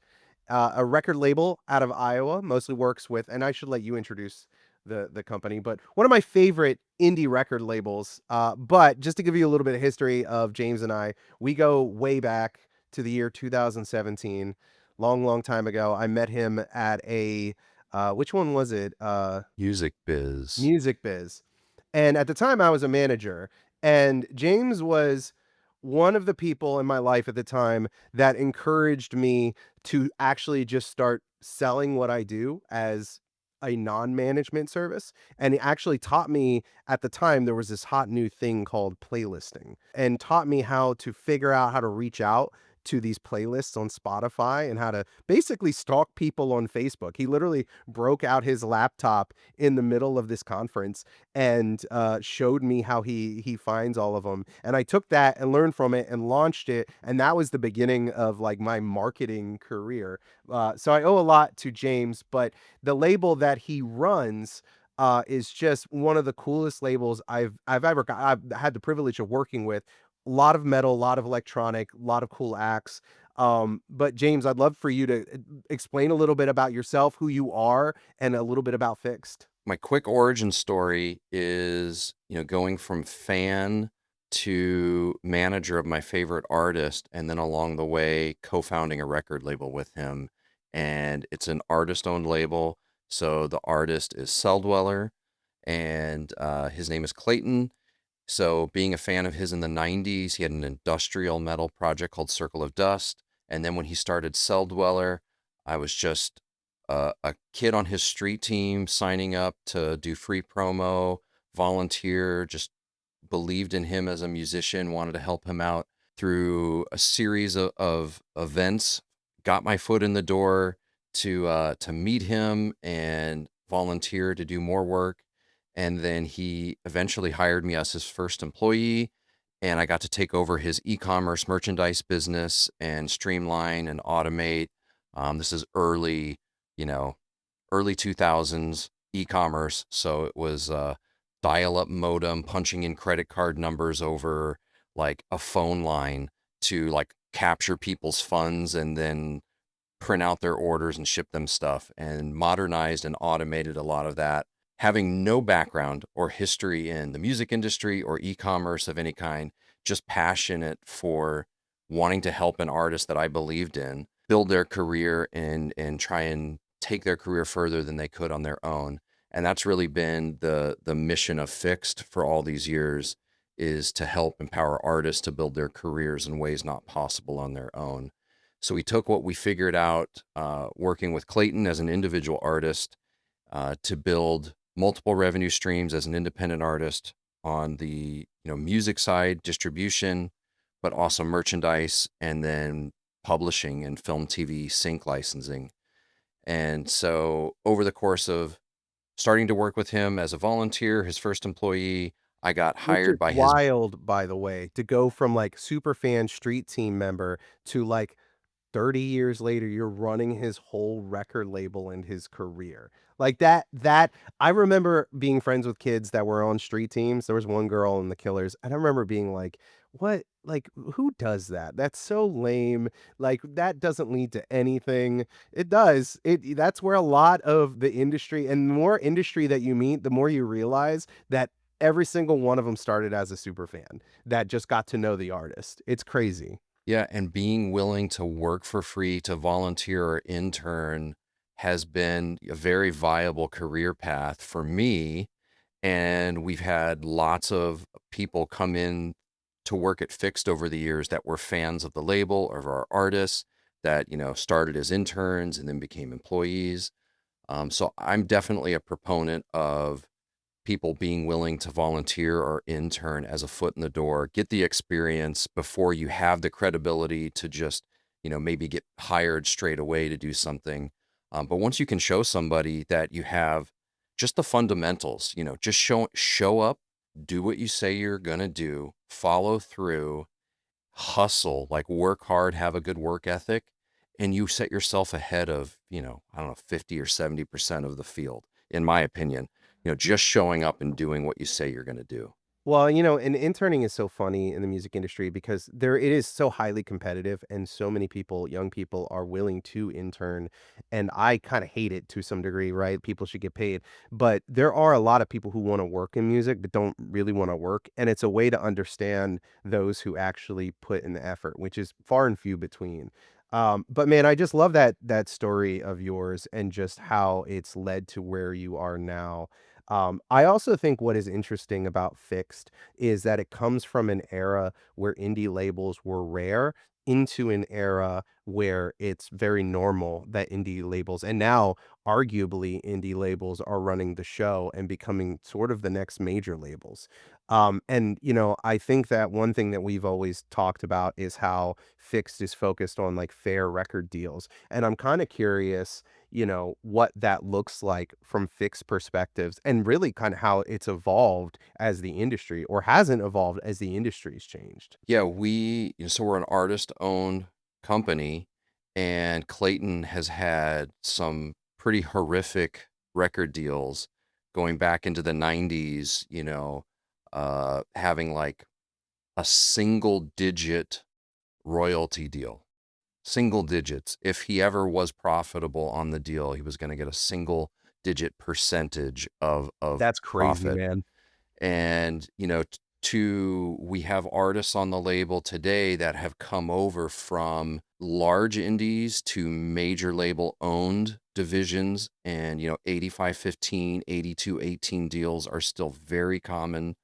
a record label out of Iowa, mostly works with, and I should let you introduce the company, but one of my favorite indie record labels. But just to give you a little bit of history of James and I, we go way back to the year 2017, long time ago. I met him at a which one was it? Music Biz. Music Biz. And at the time I was a manager, and James was one of the people in my life at the time that encouraged me to actually just start selling what I do as a non-management service. And he actually taught me, at the time there was this hot new thing called playlisting, and taught me how to figure out how to reach out to these playlists on Spotify and how to basically stalk people on Facebook. He literally broke out his laptop in the middle of this conference and showed me how he finds all of them. And I took that and learned from it and launched it. And that was the beginning of like my marketing career. So I owe a lot to James, but the label that he runs is just one of the coolest labels I've ever got. I've had the privilege of working with. A lot of metal, a lot of electronic, a lot of cool acts. But James, I'd love for you to explain a little bit about yourself, who you are, and a little bit about Fixed. My quick origin story is, going from fan to manager of my favorite artist, and then along the way, co-founding a record label with him. And it's an artist-owned label. So the artist is Cell Dweller, and his name is Clayton. So being a fan of his in the 90s, he had an industrial metal project called Circle of Dust. And then when he started Cell Dweller, I was just a kid on his street team signing up to do free promo, volunteer, just believed in him as a musician, wanted to help him out through a series of events, got my foot in the door to meet him and volunteer to do more work. And then he eventually hired me as his first employee, and I got to take over his e-commerce merchandise business and streamline and automate. This is early 2000s e-commerce, so it was dial-up modem punching in credit card numbers over like a phone line to like capture people's funds and then print out their orders and ship them stuff, and modernized and automated a lot of that. Having no background or history in the music industry or e-commerce of any kind, just passionate for wanting to help an artist that I believed in build their career and try and take their career further than they could on their own. And that's really been the mission of FiXT for all these years, is to help empower artists to build their careers in ways not possible on their own. So we took what we figured out working with Clayton as an individual artist to build multiple revenue streams as an independent artist on the music side, distribution, but also merchandise, and then publishing and film, TV, sync licensing. And so over the course of starting to work with him as a volunteer, his first employee, I got Which is hired by his. wild, by the way, to go from like super fan street team member to like 30 years later, you're running his whole record label and his career. Like that I remember being friends with kids that were on street teams. There was one girl in the Killers, and I remember being like, "What? Like, who does that? That's so lame. Like, that doesn't lead to anything." It does. That's where a lot of the industry, and the more industry that you meet, the more you realize that every single one of them started as a super fan that just got to know the artist. It's crazy. Yeah, and being willing to work for free, to volunteer or intern has been a very viable career path for me. And we've had lots of people come in to work at FiXT over the years that were fans of the label, of our artists, that, started as interns and then became employees. So I'm definitely a proponent of people being willing to volunteer or intern as a foot in the door, get the experience before you have the credibility to just, maybe get hired straight away to do something. But once you can show somebody that you have just the fundamentals, just show up, do what you say you're gonna do, follow through, hustle, like work hard, have a good work ethic, and you set yourself ahead of, I don't know, 50 or 70% of the field, in my opinion. Just showing up and doing what you say you're going to do. Well, and interning is so funny in the music industry because it is so highly competitive and so many people, young people are willing to intern. And I kind of hate it to some degree, right? People should get paid. But there are a lot of people who want to work in music but don't really want to work. And it's a way to understand those who actually put in the effort, which is far and few between. But man, I just love that story of yours and just how it's led to where you are now. I also think what is interesting about Fixed is that it comes from an era where indie labels were rare into an era where it's very normal that indie labels, and now arguably indie labels are running the show and becoming sort of the next major labels. And I think that one thing that we've always talked about is how Fixed is focused on like fair record deals. And I'm kind of curious, what that looks like from Fixed perspectives and really kind of how it's evolved as the industry or hasn't evolved as the industry's changed. Yeah, so we're an artist-owned company, and Clayton has had some pretty horrific record deals going back into the 90s, having like a single digit royalty deal. Single digits. If he ever was profitable on the deal, he was going to get a single digit percentage of That's crazy, profit. man. And we have artists on the label today that have come over from large indies to major label owned divisions, and 85-15, 82-18 deals are still very common.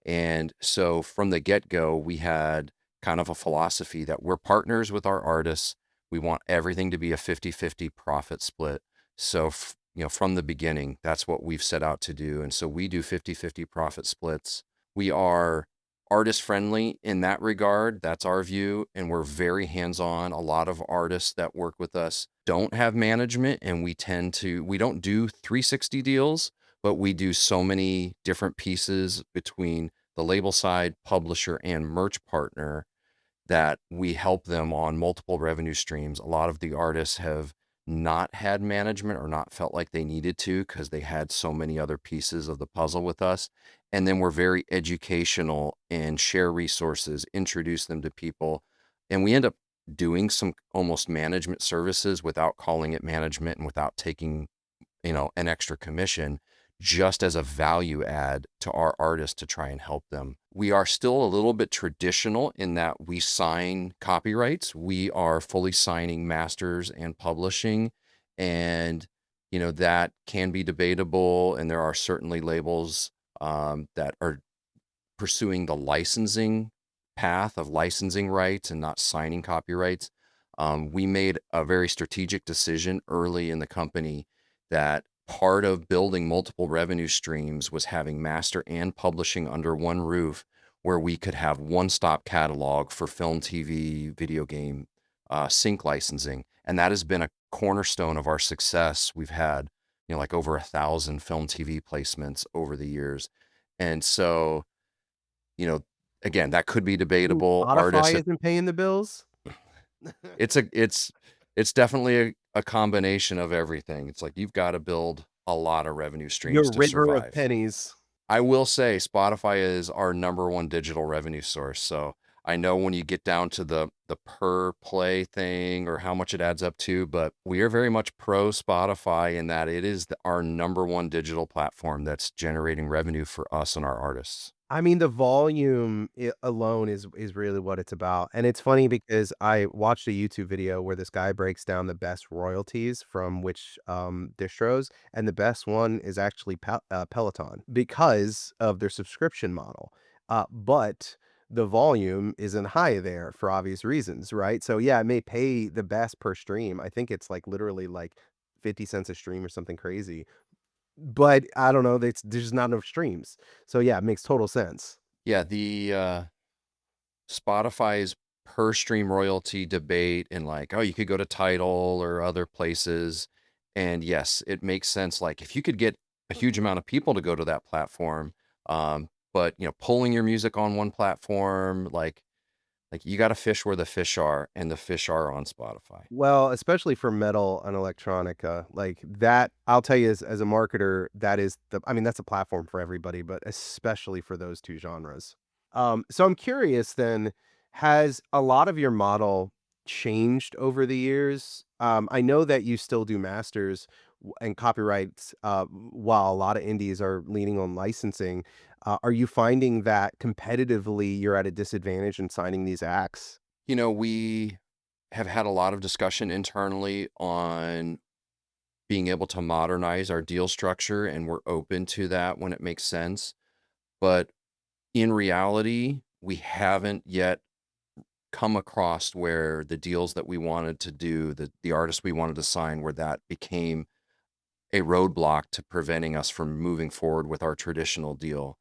And so from the get-go, we had kind of a philosophy that we're partners with our artists. We want everything to be a 50-50 profit split. So, from the beginning, that's what we've set out to do. And so we do 50-50 profit splits. We are artist friendly in that regard. That's our view. And we're very hands-on. A lot of artists that work with us don't have management, and we don't do 360 deals, but we do so many different pieces between the label side, publisher, and merch partner that we help them on multiple revenue streams. A lot of the artists have not had management or not felt like they needed to because they had so many other pieces of the puzzle with us. And then we're very educational and share resources, introduce them to people. And we end up doing some almost management services without calling it management and without taking an extra commission, just as a value add to our artists to try and help them. We are still a little bit traditional in that we sign copyrights. We are fully signing masters and publishing, and that can be debatable. And there are certainly labels that are pursuing the licensing path of licensing rights and not signing copyrights. We made a very strategic decision early in the company that part of building multiple revenue streams was having master and publishing under one roof, where we could have one-stop catalog for film, TV, video game, sync licensing. And that has been a cornerstone of our success. We've had, like over 1,000 film, TV placements over the years. And so, you know, again, that could be debatable. Artists, Spotify isn't paying the bills. it's definitely a combination of everything. It's like you've got to build a lot of revenue streams Your to river of survive. pennies. I will say Spotify is our number one digital revenue source. So I know when you get down to the per play thing or how much it adds up to, but we are very much pro Spotify in that it is our number one digital platform that's generating revenue for us and our artists. I mean, the volume alone is really what it's about. And it's funny because I watched a YouTube video where this guy breaks down the best royalties from which distros, and the best one is actually Peloton because of their subscription model. But the volume isn't high there for obvious reasons, right? So yeah, it may pay the best per stream. I think it's like literally like 50 cents a stream or something crazy. But I don't know, there's just not enough streams. So yeah, it makes total sense. Yeah, the Spotify's per stream royalty debate and like, oh, you could go to Tidal or other places. And yes, it makes sense. Like if you could get a huge amount of people to go to that platform, but pulling your music on one platform, like you got to fish where the fish are, and the fish are on Spotify. Well, especially for metal and electronica, like that, I'll tell you as a marketer, I mean, that's a platform for everybody, but especially for those two genres. So I'm curious then, has a lot of your model changed over the years? I know that you still do masters and copyrights, while a lot of indies are leaning on licensing. Are you finding that competitively you're at a disadvantage in signing these acts? We have had a lot of discussion internally on being able to modernize our deal structure, and we're open to that when it makes sense. But in reality, we haven't yet come across where the deals that we wanted to do, the artists we wanted to sign, where that became a roadblock to preventing us from moving forward with our traditional deal.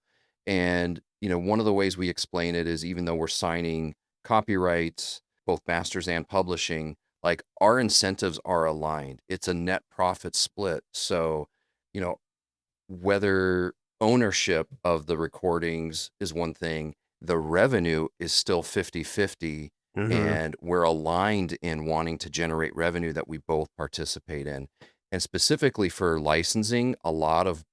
And one of the ways we explain it is even though we're signing copyrights, both masters and publishing, like our incentives are aligned. It's a net profit split. So, you know, whether ownership of the recordings is one thing, the revenue is still 50-50, Mhm. and we're aligned in wanting to generate revenue that we both participate in. And specifically for licensing, a lot of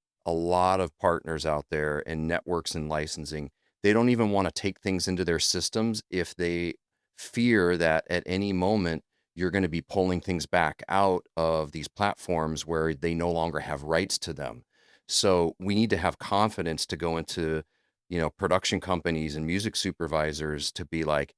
partners out there and networks in licensing, they don't even want to take things into their systems if they fear that at any moment you're going to be pulling things back out of these platforms where they no longer have rights to them. So we need to have confidence to go into, production companies and music supervisors to be like,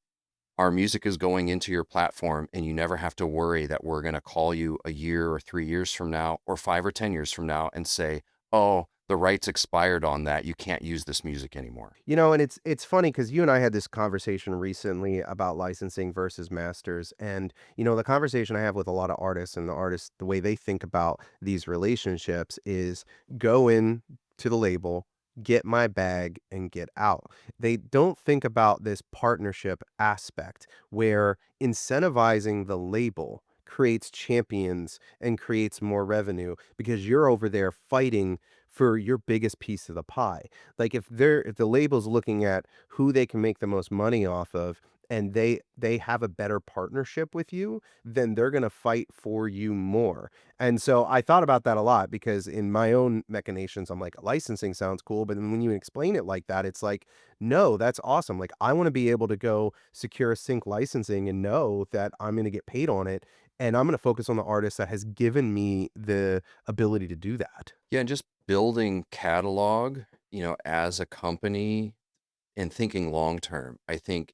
our music is going into your platform and you never have to worry that we're going to call you a year or 3 years from now or 5 or 10 years from now and say, oh, the rights expired on that. You can't use this music anymore. And it's funny because you and I had this conversation recently about licensing versus masters, and the conversation I have with a lot of artists, and the artists, the way they think about these relationships is go in to the label, get my bag, and get out. They don't think about this partnership aspect where incentivizing the label creates champions and creates more revenue because you're over there fighting for your biggest piece of the pie. Like if the label's looking at who they can make the most money off of and they have a better partnership with you, then they're going to fight for you more. And so I thought about that a lot because in my own machinations I'm like licensing sounds cool, but then when you explain it like that it's like no, that's awesome. Like I want to be able to go secure a sync licensing and know that I'm going to get paid on it, and I'm going to focus on the artist that has given me the ability to do that. Yeah, and just building catalog, as a company and thinking long term. I think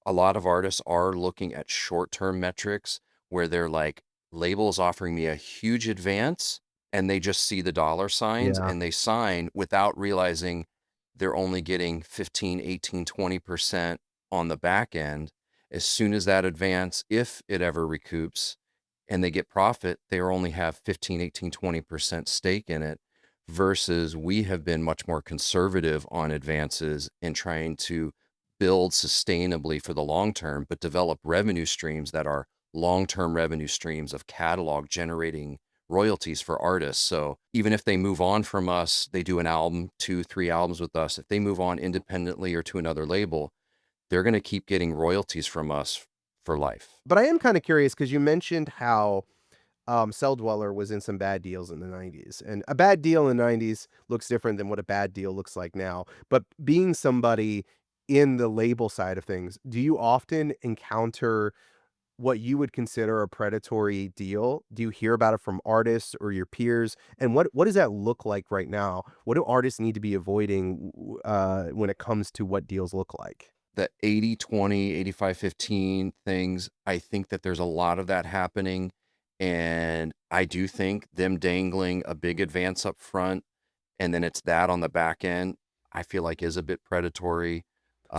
a lot of artists are looking at short-term metrics where they're like, labels offering me a huge advance, and they just see the dollar signs Yeah. and they sign without realizing they're only getting 15, 18, 20% on the back end. As soon as that advance, if it ever recoups and they get profit, they only have 15, 18, 20% stake in it, versus we have been much more conservative on advances and trying to build sustainably for the long term, but develop revenue streams that are long-term revenue streams of catalog generating royalties for artists. So even if they move on from us, they do an album, 2, 3 albums with us. If they move on independently or to another label, they're going to keep getting royalties from us for life. But I am kind of curious because you mentioned how Cell Dweller was in some bad deals in the 90s. And a bad deal in the 90s looks different than what a bad deal looks like now. But being somebody in the label side of things, do you often encounter what you would consider a predatory deal? Do you hear about it from artists or your peers? And what does that look like right now? What do artists need to be avoiding when it comes to what deals look like? The 80-20, 85-15 things, I think that there's a lot of that happening. And I do think them dangling a big advance up front and then it's that on the back end, I feel like is a bit predatory.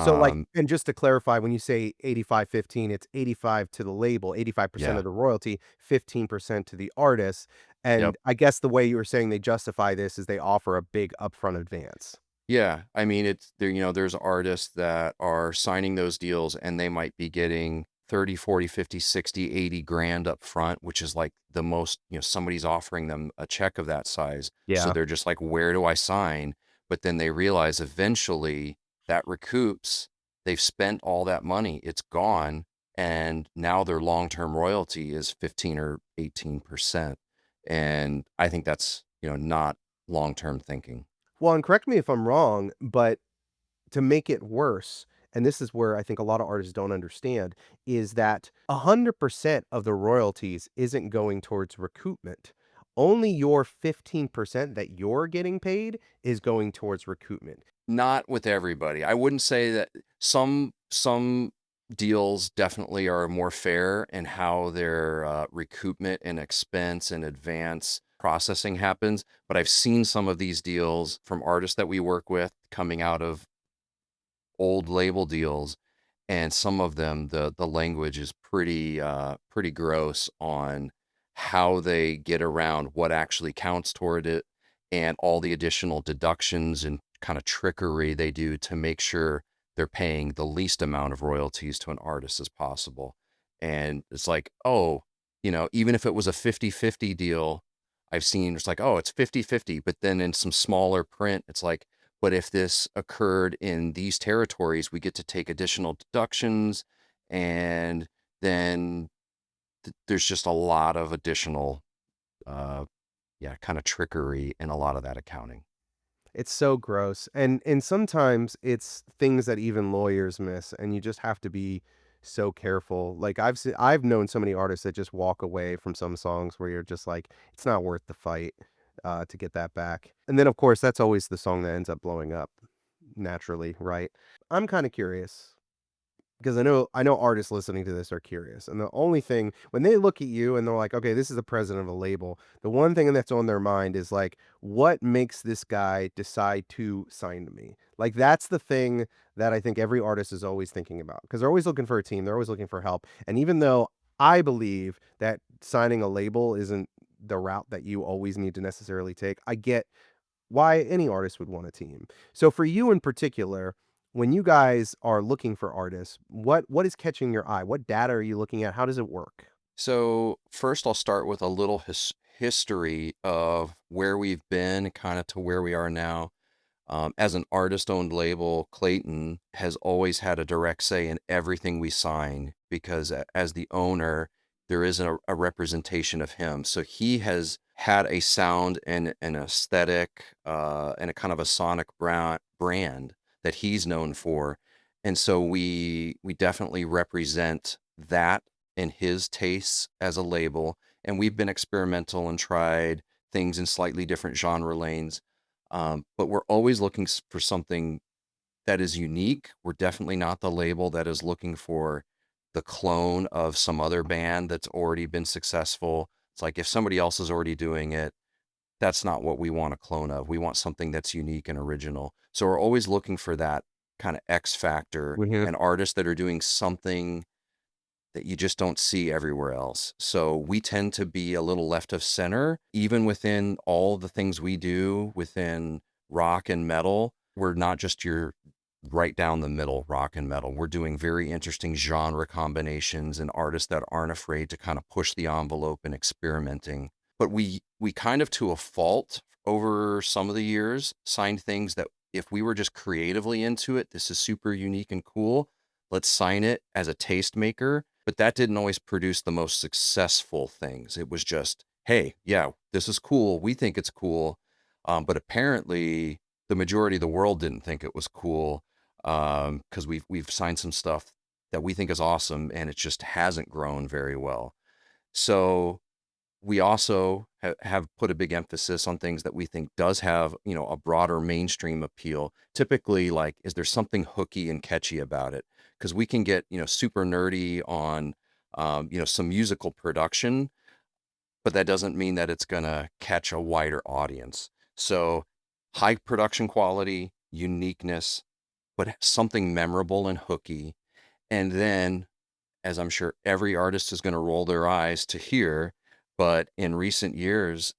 So, like, Um, and just to clarify, when you say 85-15, it's 85 to the label, 85% yeah, of the royalty, 15% to the artist. yep. And I guess the way you were saying they justify this is they offer a big upfront advance. Yeah, I mean, it's there, there's artists that are signing those deals and they might be getting 30, 40, 50, 60, 80 grand up front, which is like the most, somebody's offering them a check of that size. So Yeah. they're just like, where do I sign? But then they realize eventually that recoups, they've spent all that money, it's gone. And now their long-term royalty is 15 or 18%. And I think that's, not long-term thinking. Well, and correct me if I'm wrong, but to make it worse, and this is where I think a lot of artists don't understand, is that 100% of the royalties isn't going towards recoupment. Only your 15% that you're getting paid is going towards recoupment. Not with everybody. I wouldn't say that some deals definitely are more fair in how their recoupment and expense and advance processing happens. But I've seen some of these deals from artists that we work with coming out of old label deals, and some of them the language is pretty gross on how they get around what actually counts toward it and all the additional deductions and kind of trickery they do to make sure they're paying the least amount of royalties to an artist as possible. And it's like, oh, even if it was a 50-50 deal, I've seen it's like, oh, it's 50-50. But then in some smaller print, it's like, but if this occurred in these territories, we get to take additional deductions. And then there's just a lot of additional, kind of trickery in a lot of that accounting. It's so gross. And sometimes it's things that even lawyers miss, and you just have to be so careful. Like I've known so many artists that just walk away from some songs where you're just like, it's not worth the fight to get that back. And then of course that's always the song that ends up blowing up naturally, right? I'm kind of curious because I know artists listening to this are curious. And the only thing when they look at you and they're like, okay, this is the president of a label, the one thing that's on their mind is like, what makes this guy decide to sign to me? Like that's the thing that I think every artist is always thinking about because they're always looking for a team, they're always looking for help. And even though I believe that signing a label isn't the route that you always need to necessarily take, I get why any artist would want a team. So for you in particular, when you guys are looking for artists, what is catching your eye? What data are you looking at? How does it work? So first, I'll start with a little history of where we've been, kind of to where we are now. As an artist-owned label, Clayton has always had a direct say in everything we sign because as the owner, there is a representation of him. So he has had a sound and an aesthetic and a kind of a sonic brand that he's known for. And so we definitely represent that and his tastes as a label. And we've been experimental and tried things in slightly different genre lanes. But we're always looking for something that is unique. We're definitely not the label that is looking for the clone of some other band that's already been successful. It's like if somebody else is already doing it, that's not what we want a clone of. We want something that's unique and original. So we're always looking for that kind of X factor Mhm. and artists that are doing something that you just don't see everywhere else. So we tend to be a little left of center, even within all the things we do within rock and metal. We're not just your right down the middle rock and metal. We're doing very interesting genre combinations and artists that aren't afraid to kind of push the envelope and experimenting. But we kind of to a fault over some of the years signed things that if we were just creatively into it, this is super unique and cool. Let's sign it as a tastemaker. But that didn't always produce the most successful things. It was just, hey, yeah, this is cool. We think it's cool. But apparently, the majority of the world didn't think it was cool because we've signed some stuff that we think is awesome, and it just hasn't grown very well. So we also have put a big emphasis on things that we think does have, a broader mainstream appeal. Typically, like, is there something hooky and catchy about it? Because we can get, super nerdy on, some musical production, but that doesn't mean that it's going to catch a wider audience. So high production quality, uniqueness, but something memorable and hooky. And then, as I'm sure every artist is going to roll their eyes to hear, but in recent years,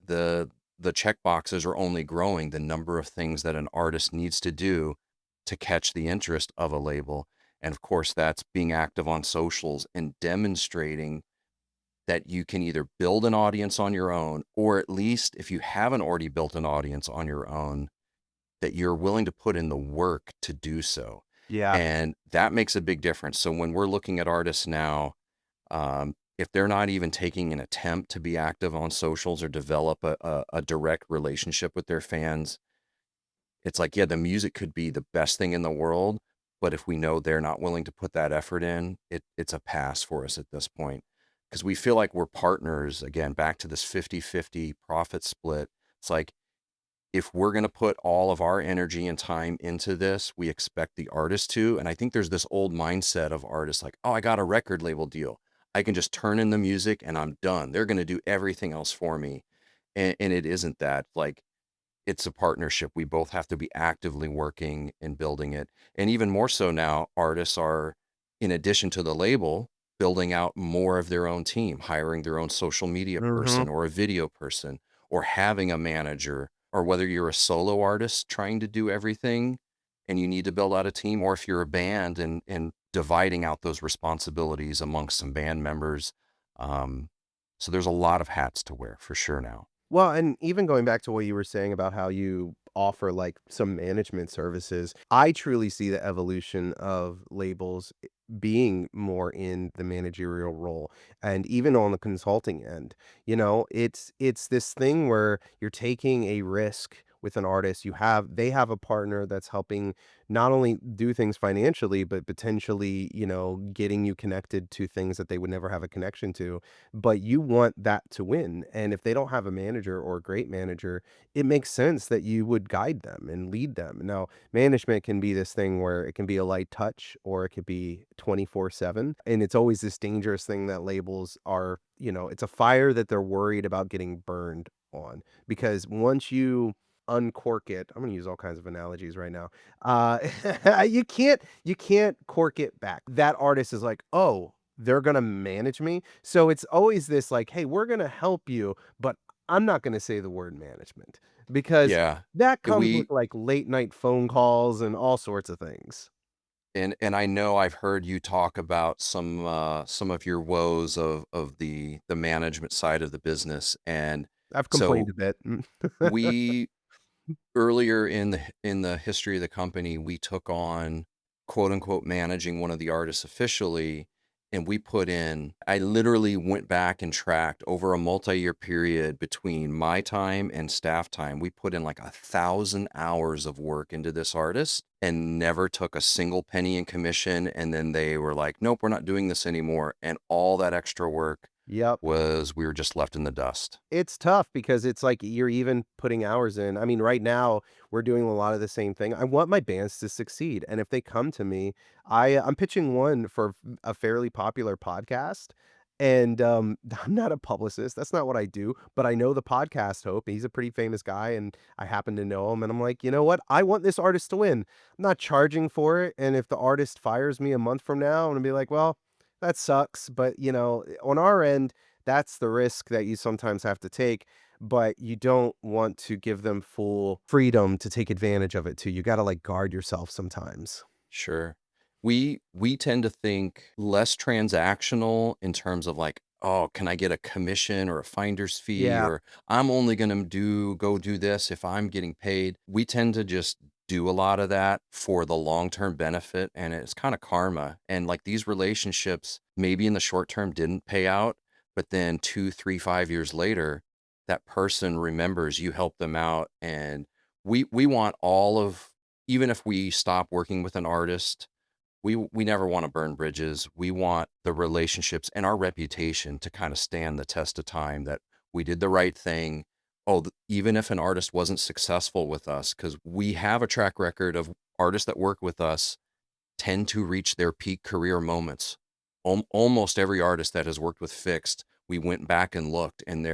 the the check boxes are only growing, the number of things that an artist needs to do to catch the interest of a label. And of course, that's being active on socials and demonstrating that you can either build an audience on your own, or at least if you haven't already built an audience on your own, that you're willing to put in the work to do so. Yeah. And that makes a big difference. So when we're looking at artists now, if they're not even taking an attempt to be active on socials or develop a direct relationship with their fans, it's like, yeah, the music could be the best thing in the world, but if we know they're not willing to put that effort in, it's a pass for us at this point. Because we feel like we're partners, again, back to this 50-50 profit split. It's like, if we're going to put all of our energy and time into this, we expect the artist to. And I think there's this old mindset of artists like, oh, I got a record label deal. I can just turn in the music and I'm done. They're going to do everything else for me. And it isn't that. Like, it's a partnership. We both have to be actively working and building it. And even more so now, artists are, in addition to the label, building out more of their own team, hiring their own social media Mhm. person or a video person, or having a manager or whether you're a solo artist trying to do everything and you need to build out a team, or if you're a band and dividing out those responsibilities amongst some band members. Um, so there's a lot of hats to wear for sure now. Well, and even going back to what you were saying about how you offer like some management services, I truly see the evolution of labels being more in the managerial role and even on the consulting end. You know, it's this thing where you're taking a risk with an artist. They have a partner that's helping not only do things financially, but potentially, you know, getting you connected to things that they would never have a connection to, but you want that to win. And if they don't have a manager or a great manager, it makes sense that you would guide them and lead them. Now, management can be this thing where it can be a light touch or it could be 24/7. And it's always this dangerous thing that labels are, you know, it's a fire that they're worried about getting burned on. Because once you uncork it, I'm going to use all kinds of analogies right now. Uh, you can't cork it back. That artist is like, oh, they're gonna manage me. So it's always this like, "Hey, we're gonna help you, but I'm not gonna say the word management," because Yeah. that comes with, We like, late night phone calls and all sorts of things. and I know I've heard you talk about some of your woes of the management side of the business. And I've complained so a bit. we earlier in the history of the company, we took on quote unquote managing one of the artists officially, and we put in, I literally went back and tracked over a multi-year period between my time and staff time. We put in like 1,000 hours of work into this artist and never took a single penny in commission. And then they were like, nope, we're not doing this anymore. And all that extra work Yep. we were just left in the dust. It's tough because it's like you're even putting hours in. I mean, right now we're doing a lot of the same thing. I want my bands to succeed, and if they come to me, I'm pitching one for a fairly popular podcast, and I'm not a publicist. That's not what I do, but I know the podcast hope. He's a pretty famous guy, and I happen to know him. And I'm like, you know what? I want this artist to win. I'm not charging for it, and if the artist fires me a month from now, I'm gonna be like, well, that sucks. But you know, on our end, that's the risk that you sometimes have to take, but you don't want to give them full freedom to take advantage of it too. You gotta, like, guard yourself sometimes. Sure. We tend to think less transactional in terms of like, oh, can I get a commission or a finder's fee, Yeah. or I'm only going to go do this if I'm getting paid. We tend to just do a lot of that for the long-term benefit, and it's kind of karma. And like these relationships maybe in the short term didn't pay out, but then 2, 3, 5 years later, that person remembers you helped them out. And we want all of, even if we stop working with an artist, we never want to burn bridges. We want the relationships and our reputation to kind of stand the test of time, that we did the right thing. Oh, even if an artist wasn't successful with us, because we have a track record of artists that work with us tend to reach their peak career moments. Almost every artist that has worked with FiXT, we went back and looked, and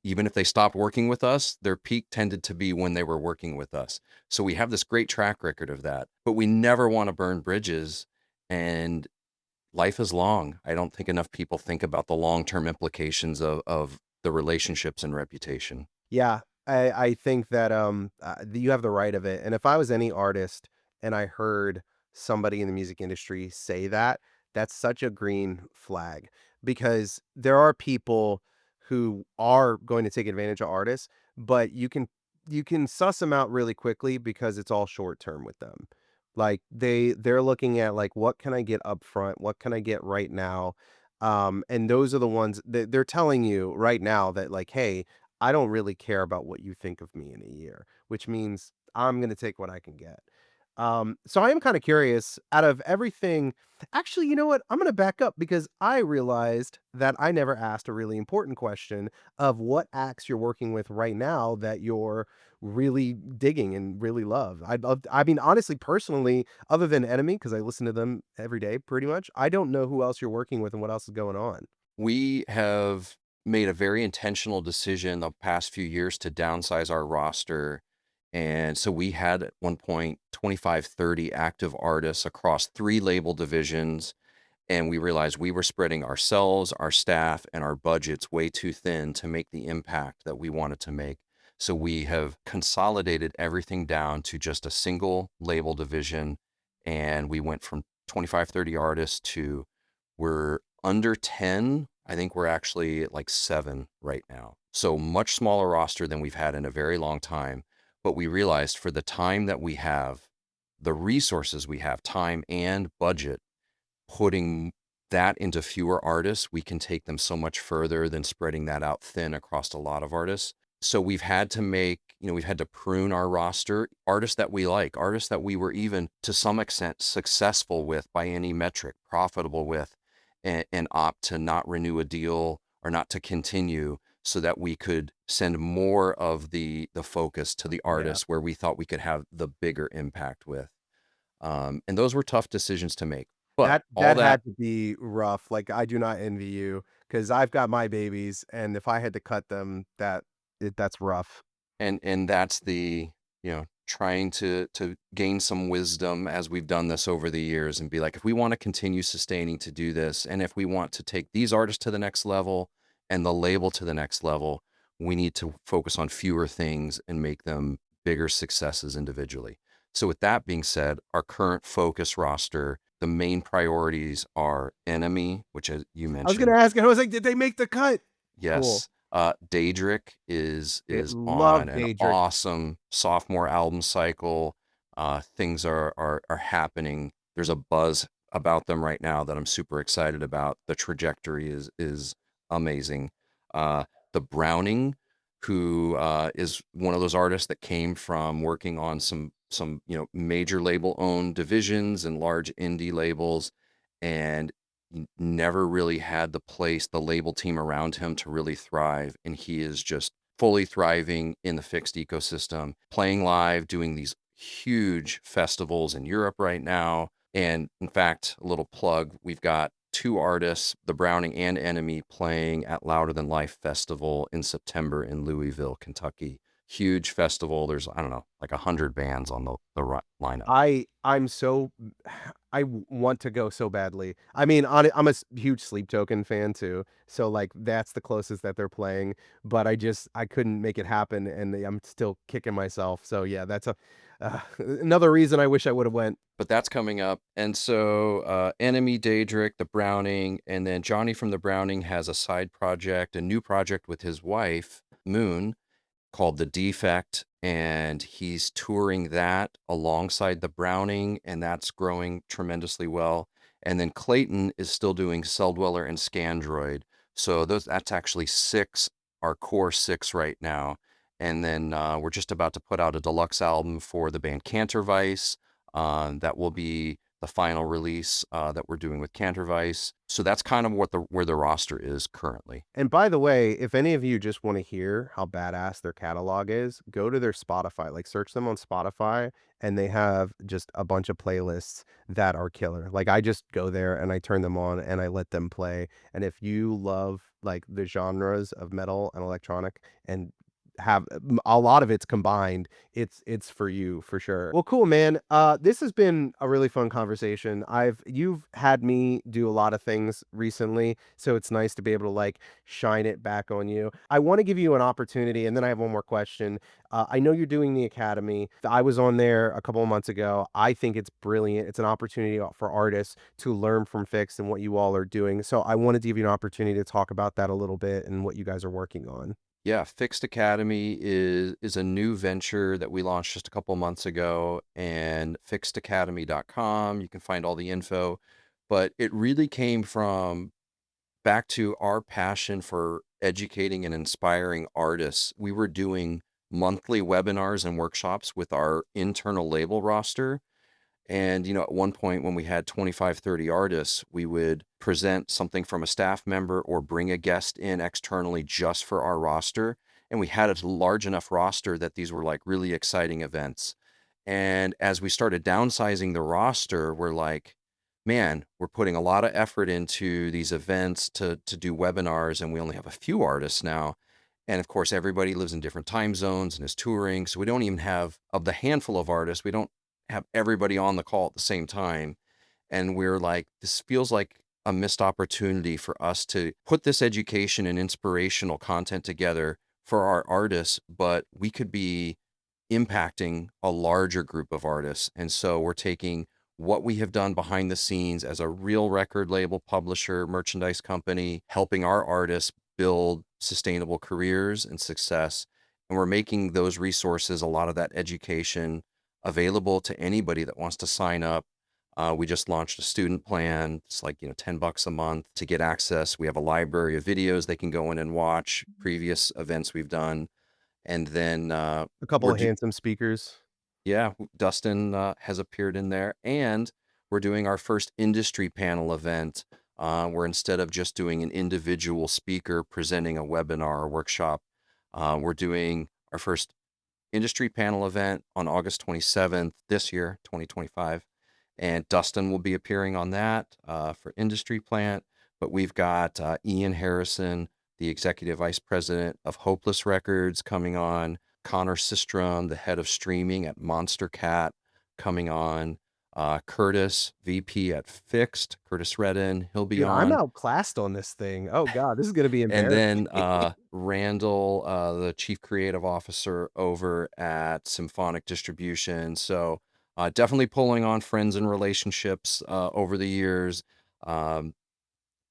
even if they stopped working with us, their peak tended to be when they were working with us. So we have this great track record of that, but we never want to burn bridges. And life is long. I don't think enough people think about the long-term implications of the relationships and reputation. Yeah, I think that you have the right of it. And if I was any artist and I heard somebody in the music industry say that, that's such a green flag because there are people who are going to take advantage of artists, but you can suss them out really quickly because it's all short term with them. Like they're looking at like what can I get up front? What can I get right now? And those are the ones that they're telling you right now that like, hey, I don't really care about what you think of me in a year, which means I'm going to take what I can get. So I am kind of curious out of everything. Actually, you know what? I'm going to back up because I realized that I never asked a really important question of what acts you're working with right now that you're really digging and really love. I mean, honestly, personally, other than Enemy, because I listen to them every day pretty much, I don't know who else you're working with and what else is going on. We have made a very intentional decision the past few years to downsize our roster. And so we had at one point 25, 30 active artists across 3 label divisions. And we realized we were spreading ourselves, our staff, and our budgets way too thin to make the impact that we wanted to make. So we have consolidated everything down to just a single label division. And we went from 25, 30 artists to we're under 10. I think we're actually at like 7 right now. So much smaller roster than we've had in a very long time. But we realized for the time that we have, the resources we have, time and budget, putting that into fewer artists, we can take them so much further than spreading that out thin across a lot of artists. So we've had to we've had to prune our roster, artists that we like, artists that we were even to some extent successful with by any metric, profitable with, and opt to not renew a deal or not to continue so that we could send more of the focus to the Yeah. artists where we thought we could have the bigger impact with. And those were tough decisions to make. But all That that had to be rough. Like, I do not envy you because I've got my babies, and if I had to cut them, that's rough. and that's the, trying to gain some wisdom as we've done this over the years and be like, if we want to continue sustaining to do this, and if we want to take these artists to the next level and the label to the next level, we need to focus on fewer things and make them bigger successes individually. So with that being said, our current focus roster, the main priorities are Enemy, which as you I was gonna mentioned, ask, I was like, did they make the cut? Cool. yes. Daedric is Love on an Daedric. awesome sophomore album cycle. Things are happening. There's a buzz about them right now that I'm super excited about. The trajectory is amazing. The Browning, who is one of those artists that came from working on some major label owned divisions and large indie labels, and never really had the label team around him to really thrive. And he is just fully thriving in the FiXT ecosystem, playing live, doing these huge festivals in Europe right now. And in fact, a little plug, we've got 2 artists, the Browning and Enemy, playing at Louder Than Life Festival in September in Louisville, Kentucky. Huge festival. There's, I don't know, like 100 bands on the lineup. I'm so want to go so badly. I mean, I'm a huge Sleep Token fan too, so like that's the closest that they're playing. But I couldn't make it happen, and I'm still kicking myself. So yeah, that's another reason I wish I would have went. But that's coming up. And so Enemy, Daedric, the Browning, and then Johnny from the Browning has a side project, a new project with his wife, Moon, called The Defect, and he's touring that alongside the Browning, and that's growing tremendously well. And then Clayton is still doing Cell Dweller and Scandroid. So that's actually 6, our core 6 right now. And then we're just about to put out a deluxe album for the band Cantervice. That will be the final release that we're doing with Cantervice. So that's kind of where the roster is currently. And by the way, if any of you just want to hear how badass their catalog is, go to their Spotify, like search them on Spotify, and they have just a bunch of playlists that are killer. Like I just go there and I turn them on and I let them play. And if you love like the genres of metal and electronic and have a lot of it's combined, it's for you for sure. Well, cool, man. This has been a really fun conversation. You've had me do a lot of things recently, so it's nice to be able to like shine it back on you. I want to give you an opportunity, and then I have one more question. I know you're doing the academy. I was on there a couple of months ago. I think it's brilliant. It's an opportunity for artists to learn from FiXT and what you all are doing. So I wanted to give you an opportunity to talk about that a little bit and what you guys are working on. Yeah, FiXT Academy is a new venture that we launched just a couple months ago, and fixtacademy.com. You can find all the info, but it really came from back to our passion for educating and inspiring artists. We were doing monthly webinars and workshops with our internal label roster. And, at one point when we had 25, 30 artists, we would present something from a staff member or bring a guest in externally just for our roster. And we had a large enough roster that these were like really exciting events. And as we started downsizing the roster, we're like, man, we're putting a lot of effort into these events to do webinars, and we only have a few artists now. And of course, everybody lives in different time zones and is touring. So we don't even have, of the handful of artists, we don't have everybody on the call at the same time. And we're like, this feels like a missed opportunity for us to put this education and inspirational content together for our artists, but we could be impacting a larger group of artists. And so we're taking what we have done behind the scenes as a real record label, publisher, merchandise company, helping our artists build sustainable careers and success. And we're making those resources, a lot of that education, available to anybody that wants to sign up. We just launched a student plan. It's like, $10 a month to get access. We have a library of videos they can go in and watch previous events we've done. And then A couple we're of handsome speakers. yeah, Dustin has appeared in there, and we're doing our first industry panel event, where instead of just doing an individual speaker presenting a webinar or workshop, we're doing our first industry panel event on August 27th this year, 2025. And Dustin will be appearing on that for Industry Plant. But we've got Ian Harrison, the executive vice president of Hopeless Records, coming on. Connor Sistrom, the head of streaming at Monster Cat, coming on. Curtis, VP at FiXT, Curtis Redden, he'll be Dude, I'm on. outclassed on this thing. Oh God, this is gonna be And embarrassing. then Randall, the chief creative officer over at Symphonic Distribution. So definitely pulling on friends and relationships over the years um,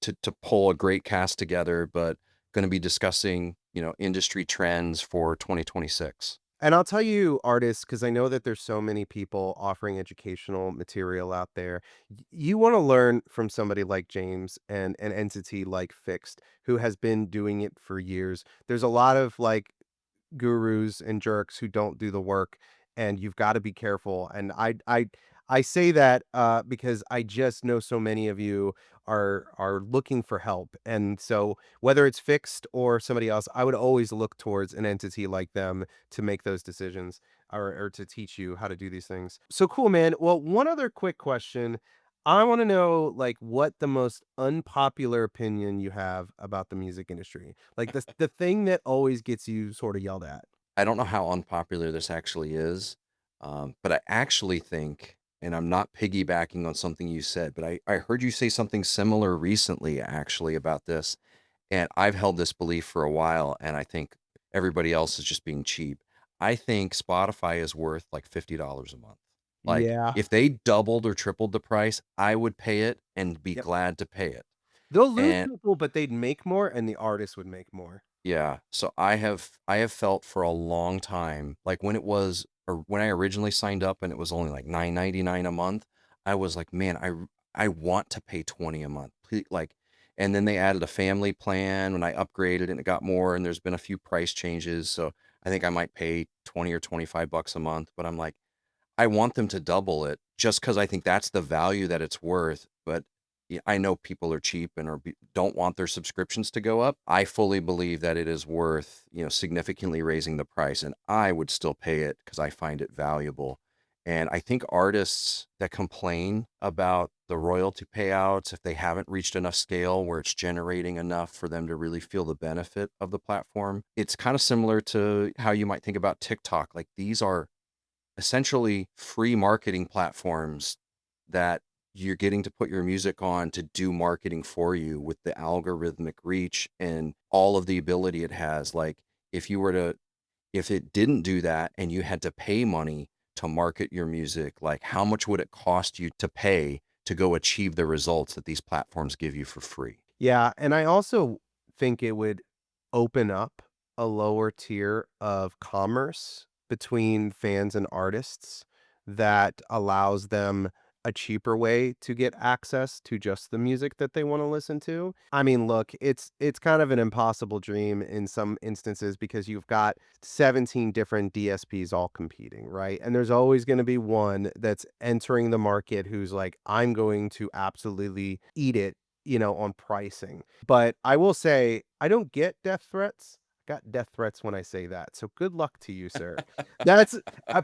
to pull a great cast together, but going to be discussing, industry trends for 2026. And I'll tell you, artists, because I know that there's so many people offering educational material out there. You want to learn from somebody like James and an entity like FiXT, who has been doing it for years. There's a lot of like gurus and jerks who don't do the work, and you've got to be careful. And I say that because I just know so many of you are looking for help, and so whether it's fixed or somebody else, I would always look towards an entity like them to make those decisions, or to teach you how to do these things. So cool, man. Well, one other quick question. I want to know like what the most unpopular opinion you have about the music industry. Like the thing that always gets you sort of yelled at. I don't know how unpopular this actually is, but I actually think, and I'm not piggybacking on something you said, but I heard you say something similar recently, actually, about this. And I've held this belief for a while, and I think everybody else is just being cheap. I think Spotify is worth like $50 a month. Like, Yeah. if they doubled or tripled the price, I would pay it and be Yep. glad to pay it. They'll lose And people, but they'd make more and the artist would make more. yeah, so I have felt for a long time, like when it was, or when I originally signed up and it was only like $9.99 a month, I was like, man, I want to pay 20 a month. Like, and then they added a family plan when I upgraded and it got more, and there's been a few price changes. So I think I might pay 20 or $25 a month, but I'm like, I want them to double it just because I think that's the value that it's worth. But I know people are cheap and don't want their subscriptions to go up. I fully believe that it is worth, significantly raising the price, and I would still pay it because I find it valuable. And I think artists that complain about the royalty payouts, if they haven't reached enough scale where it's generating enough for them to really feel the benefit of the platform, it's kind of similar to how you might think about TikTok. Like, these are essentially free marketing platforms that you're getting to put your music on to do marketing for you with the algorithmic reach and all of the ability it has. Like, if it didn't do that and you had to pay money to market your music, like how much would it cost you to pay to go achieve the results that these platforms give you for free? Yeah, and I also think it would open up a lower tier of commerce between fans and artists that allows them a cheaper way to get access to just the music that they want to listen to. I mean, look, it's kind of an impossible dream in some instances because you've got 17 different DSPs all competing, right? And there's always going to be one that's entering the market who's like, I'm going to absolutely eat it, on pricing. But I will say, I don't get death threats. I got death threats when I say that. So good luck to you, sir. That's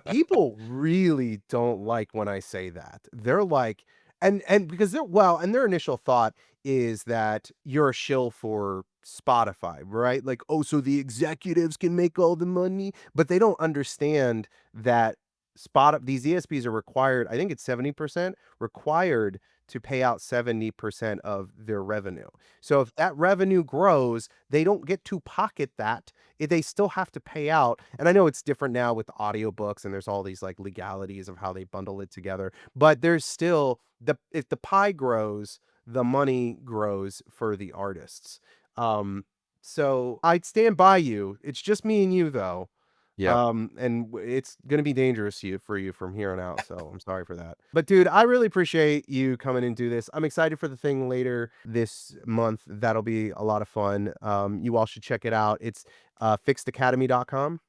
people really don't like when I say that. They're like, and because and their initial thought is that you're a shill for Spotify, right? Like, oh, so the executives can make all the money, but they don't understand that these ESPs are required, I think it's 70% required to pay out 70% of their revenue. So if that revenue grows, they don't get to pocket that. They still have to pay out. And I know it's different now with audiobooks and there's all these like legalities of how they bundle it together, but there's still if the pie grows, the money grows for the artists. So I'd stand by you. It's just me and you though. Yep. And it's gonna be dangerous for you from here on out. So I'm sorry for that. But dude, I really appreciate you coming and do this. I'm excited for the thing later this month. That'll be a lot of fun. You all should check it out. It's FiXTAcademy.com.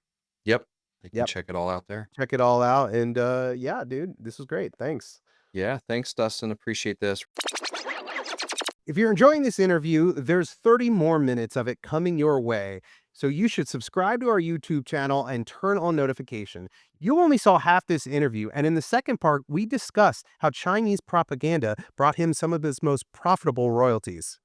Yep. You can Yep. check it all out there. Check it all out. And yeah, dude, this was great. Thanks. Yeah. Thanks, Dustin. Appreciate this. If you're enjoying this interview, there's 30 more minutes of it coming your way. So you should subscribe to our YouTube channel and turn on notification. You only saw half this interview, and in the second part, we discussed how Chinese propaganda brought him some of his most profitable royalties.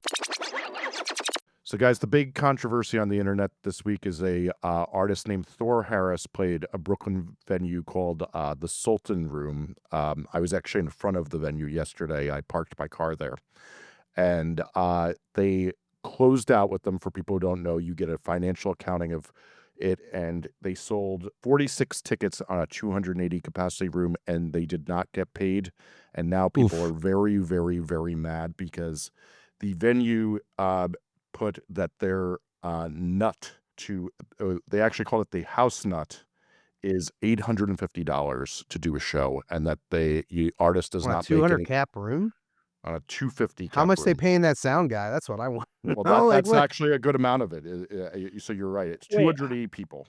So, guys, the big controversy on the internet this week is a artist named Thor Harris played a Brooklyn venue called the Sultan Room. I was actually in front of the venue yesterday. I parked my car there. And they closed out with them. For people who don't know, you get a financial accounting of it, and they sold 46 tickets on a 280 capacity room, and they did not get paid. And now people Oof. are very, very, very mad because the venue put that their nut to, they actually call it the house nut, is $850 to do a show, and that the artist does On a not make 200 any cap room? on a 250 How cap much they room. paying that sound guy? That's what I want. Well, know, like that's what? actually a good amount of it. So you're right. It's Wait, 280 people.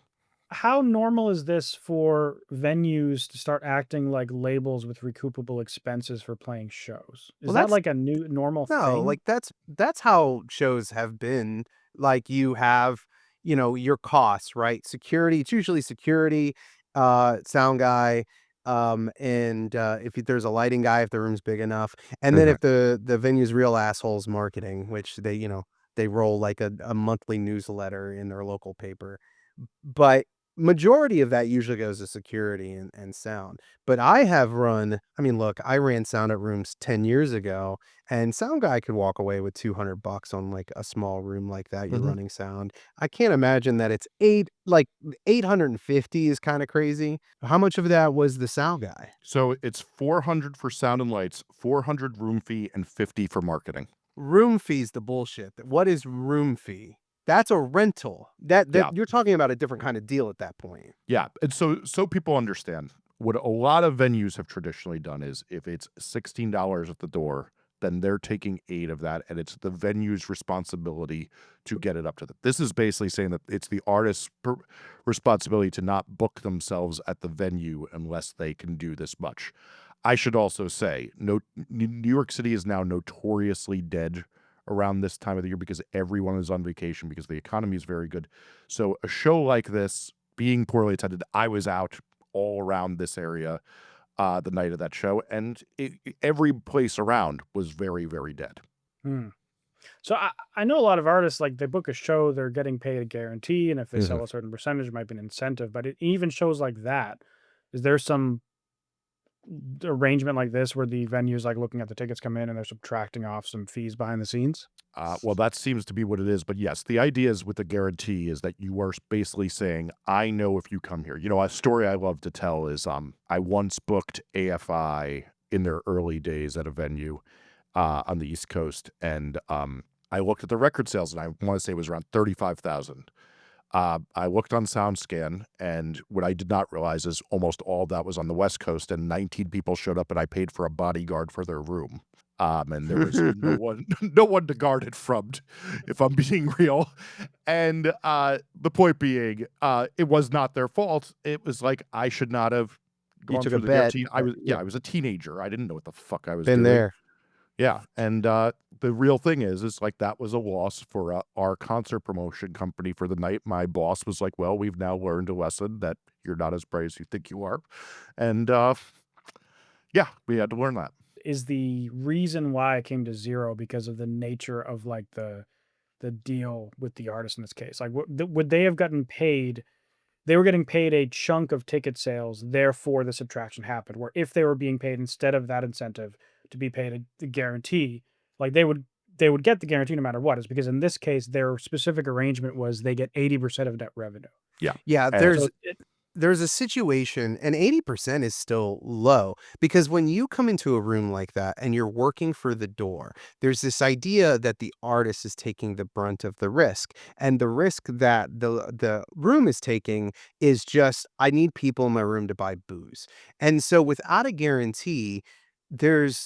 how normal is this for venues to start acting like labels with recoupable expenses for playing shows? Is Well, that that's like a new normal no, thing? like that's how shows have been. Like you have, your costs, right? Security, it's usually security, sound guy, and if there's a lighting guy, if the room's big enough, and then Mhm. if the venue's real assholes marketing, which they roll like a monthly newsletter in their local paper. But majority of that usually goes to security and sound. But I mean, look, I ran sound at rooms 10 years ago, and sound guy could walk away with $200 on like a small room like that. You're Mhm. running sound. I can't imagine that it's 850 is kind of crazy. How much of that was the sound guy? So it's 400 for sound and lights, 400 room fee, and 50 for marketing. Room fee's the bullshit. What is room fee? That's a rental. That Yeah. you're talking about a different kind of deal at that point. Yeah. And so people understand what a lot of venues have traditionally done is if it's $16 at the door, then they're taking 8 of that, and it's the venue's responsibility to get it up to them. This is basically saying that it's the artist's responsibility to not book themselves at the venue unless they can do this much. I should also say, New York City is now notoriously dead around this time of the year because everyone is on vacation because the economy is very good. So a show like this being poorly attended, I was out all around this area the night of that show, and every place around was very, very dead. Hmm. So I know a lot of artists, like they book a show, they're getting paid a guarantee, and if they sell a certain percentage, it might be an incentive. But even shows like that, is there some arrangement like this where the venue's like looking at the tickets come in and they're subtracting off some fees behind the scenes? Well, that seems to be what it is. But yes, the idea is with the guarantee is that you are basically saying, I know if you come here. A story I love to tell is I once booked AFI in their early days at a venue on the East Coast. And I looked at the record sales, and I want to say it was around 35,000. I looked on SoundScan, and what I did not realize is almost all of that was on the West Coast, and 19 people showed up, and I paid for a bodyguard for their room. And there was no one to guard it from, if I'm being real. And the point being, it was not their fault. It was like I should not have You gone took through a the bet. guarantee. I was a teenager. I didn't know what the fuck I was Been doing. there. Yeah, and the real thing is like that was a loss for our concert promotion company for the night. My boss was like, "Well, we've now learned a lesson that you're not as bright as you think you are," and yeah, we had to learn that. Is the reason why it came to zero because of the nature of like the deal with the artist in this case? Like, would they have gotten paid? They were getting paid a chunk of ticket sales, therefore the subtraction happened. Where if they were being paid instead of that incentive, to be paid a guarantee. Like they would get the guarantee no matter what. Is because in this case their specific arrangement was they get 80% of net revenue. Yeah. Yeah, And- there's So there's a situation, and 80% is still low, because when you come into a room like that and you're working for the door, there's this idea that the artist is taking the brunt of the risk. And the risk that the room is taking is just, I need people in my room to buy booze. And so without a guarantee, the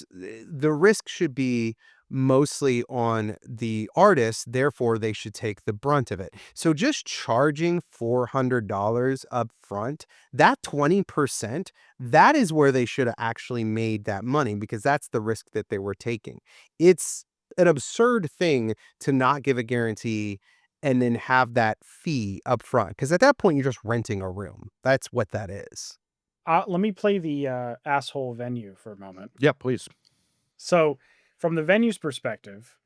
risk should be mostly on the artist, therefore they should take the brunt of it. So just charging $400 up front, that 20%, that is where they should have actually made that money, because that's the risk that they were taking. It's an absurd thing to not give a guarantee and then have that fee up front, because at that point you're just renting a room. That's what that is. let me play the asshole venue for a moment. Yeah, please. So, from the venue's perspective,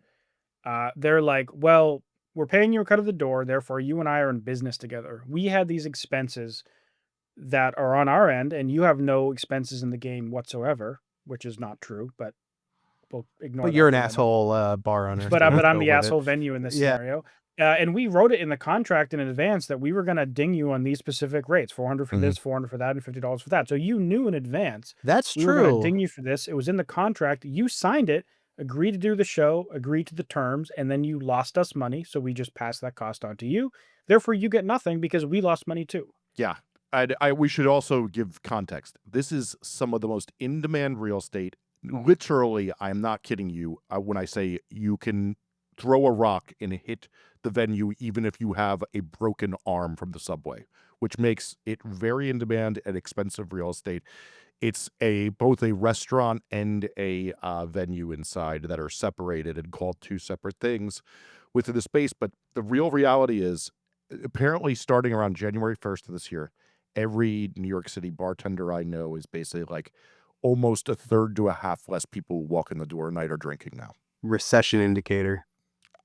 they're like, well, we're paying you a cut of the door, therefore you and I are in business together. We had these expenses that are on our end, and you have no expenses in the game whatsoever, which is not true, but we'll ignore But that you're for an a moment. asshole bar owner. But so I'm go the with it. asshole venue in this Yeah. scenario. And we wrote it in the contract in advance that we were going to ding you on these specific rates, 400 for this, 400 for that, and $50 for that. So you knew in advance That's we were going to true. ding you for this. It was in the contract. You signed it, agreed to do the show, agreed to the terms, and then you lost us money. So we just passed that cost on to you. Therefore, you get nothing because we lost money too. Yeah. We should also give context. This is some of the most in-demand real estate. Literally, I'm not kidding you when I say you can throw a rock and hit the venue even if you have a broken arm from the subway, which makes it very in-demand and expensive real estate. It's both a restaurant and a venue inside that are separated and called two separate things within the space. But the real reality is, apparently starting around January 1st of this year, every New York City bartender I know is basically like almost a third to a half less people who walk in the door at night are drinking now. Recession indicator.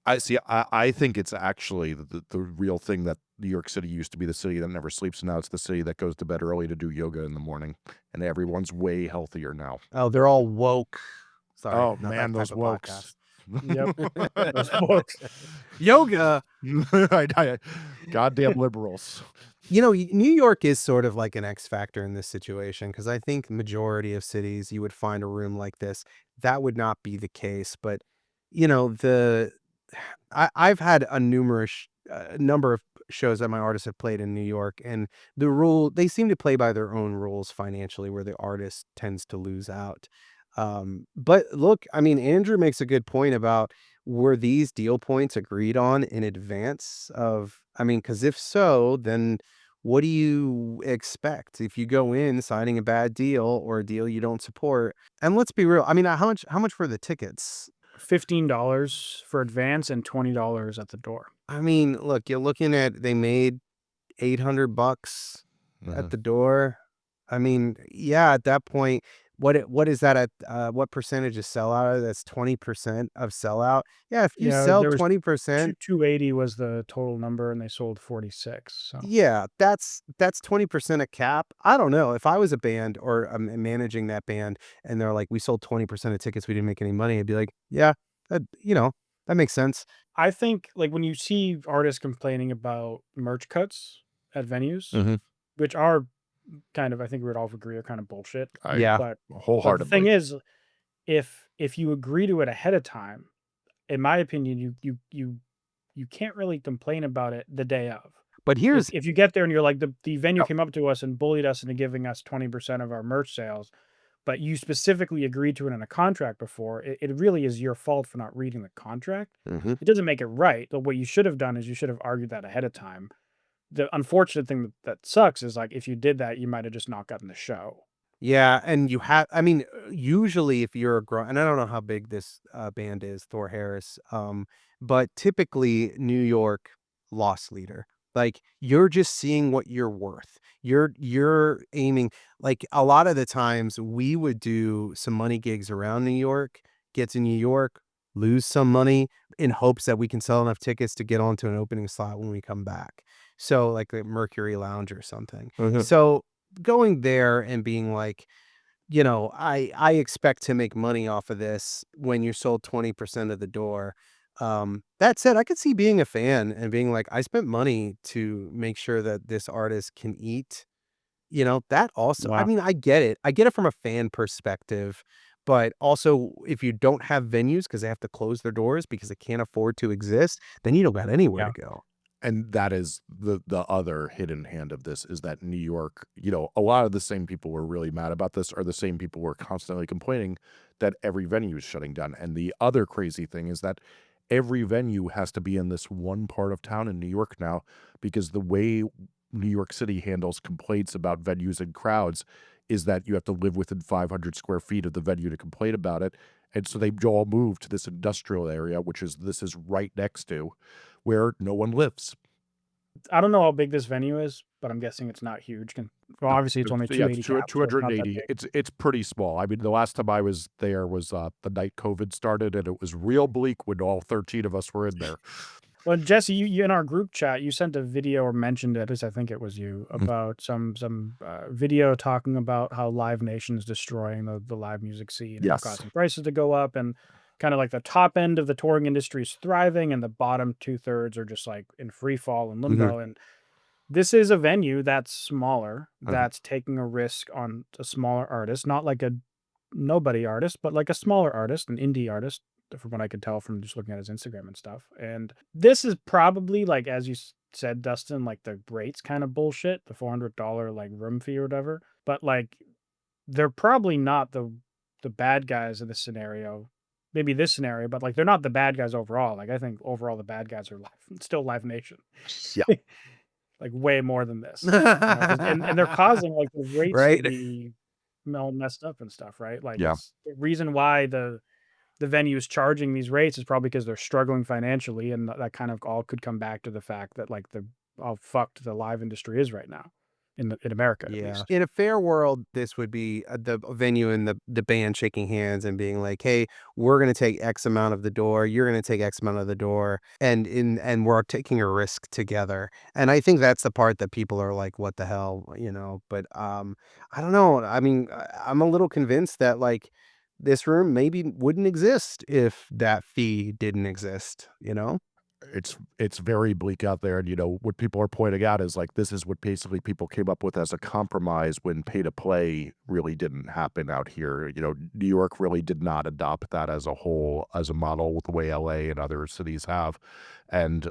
I think it's actually the real thing that New York City used to be the city that never sleeps. And now it's the city that goes to bed early to do yoga in the morning. And everyone's way healthier now. Oh, they're all woke. Sorry. Oh, not man, that those type of wokes. Yep. Those folks. Yoga. Goddamn liberals. You know, New York is sort of like an X factor in this situation, because I think majority of cities you would find a room like this. That would not be the case. But, you know, I've had a number of shows that my artists have played in New York, and they seem to play by their own rules financially, where the artist tends to lose out. But look, I mean, Andrew makes a good point about, were these deal points agreed on in advance of, I mean, because if so, then what do you expect if you go in signing a bad deal or a deal you don't support? And let's be real. I mean, how much were the tickets? $15 for advance and $20 at the door. I mean, look, you're looking at, they made $800 at the door. I mean, yeah, at that point, what is that at what percentage of sellout? That's 20% of sellout. Yeah, if you Yeah, sell there was 20%, 280 was the total number, and they sold 46. So yeah, that's 20% a cap. I don't know. If I was a band or I'm managing that band and they're like, we sold 20% of tickets, we didn't make any money, I'd be like, yeah, that makes sense. I think, like, when you see artists complaining about merch cuts at venues, which are kind of, I think we would all agree, are kind of bullshit. Yeah. But the Wholeheartedly. thing is, if you agree to it ahead of time, in my opinion, you can't really complain about it the day of. But here's If you get there and you're like, the venue came up to us and bullied us into giving us 20% of our merch sales, but you specifically agreed to it in a contract before, it really is your fault for not reading the contract. It doesn't make it right. But what you should have done is you should have argued that ahead of time. The unfortunate thing that sucks is, like, if you did that, you might have just not gotten the show. Yeah, and I mean, usually if you're and I don't know how big this band is, Thor Harris, but typically New York loss leader. Like, you're just seeing what you're worth. You're aiming, like, a lot of the times we would do some money gigs around New York, get to New York, lose some money in hopes that we can sell enough tickets to get onto an opening slot when we come back. So like the Mercury Lounge or something. So going there and being like, I expect to make money off of this when you sold 20% of the door. That said, I could see being a fan and being like, I spent money to make sure that this artist can eat. That also, I Wow. mean, I get it. I get it from a fan perspective, but also if you don't have venues because they have to close their doors because they can't afford to exist, then you don't got anywhere Yeah. to go. And that is the other hidden hand of this is that New York, a lot of the same people who are really mad about this are the same people who are constantly complaining that every venue is shutting down. And the other crazy thing is that every venue has to be in this one part of town in New York now because the way New York City handles complaints about venues and crowds is that you have to live within 500 square feet of the venue to complain about it. And so they all move to this industrial area, this is right next to where no one lives. I don't know how big this venue is, but I'm guessing it's not huge. Well, No, obviously it's only yeah, it's 280 cap, so it's not that 280. big. It's pretty small. I mean, the last time I was there was the night COVID started, and it was real bleak when all 13 of us were in there. Well, Jesse, you in our group chat, you sent a video or mentioned it, at least I think it was you, Mhm. about some video talking about how Live Nation is destroying the live music scene and Yes. causing prices to go up, and kind of like the top end of the touring industry is thriving, and the bottom 2/3 are just like in free fall and limbo. And this is a venue that's smaller, that's taking a risk on a smaller artist, not like a nobody artist, but like a smaller artist, an indie artist, from what I could tell from just looking at his Instagram and stuff. And this is probably like, as you said, Dustin, like the rates kind of bullshit, the $400 like room fee or whatever. But like, they're probably not the bad guys in this scenario. Maybe this scenario, but like they're not the bad guys overall. Like I think overall the bad guys are still Live Nation. Yeah. Like way more than this. And they're causing like the rates to Right? be all messed up and stuff, right? Like Yeah. it's the reason why the venue is charging these rates is probably because they're struggling financially, and that kind of all could come back to the fact that like how fucked the live industry is right now in America at Yeah. least. In a fair world, this would be the venue and the band shaking hands and being like, "Hey, we're going to take X amount of the door. You're going to take X amount of the door, and we're taking a risk together." And I think that's the part that people are like, "What the hell?" But I don't know. I mean, I'm a little convinced that like this room maybe wouldn't exist if that fee didn't exist. It's very bleak out there, and what people are pointing out is like this is what basically people came up with as a compromise when pay to play really didn't happen out here. New York really did not adopt that as a whole as a model the way LA and other cities have, and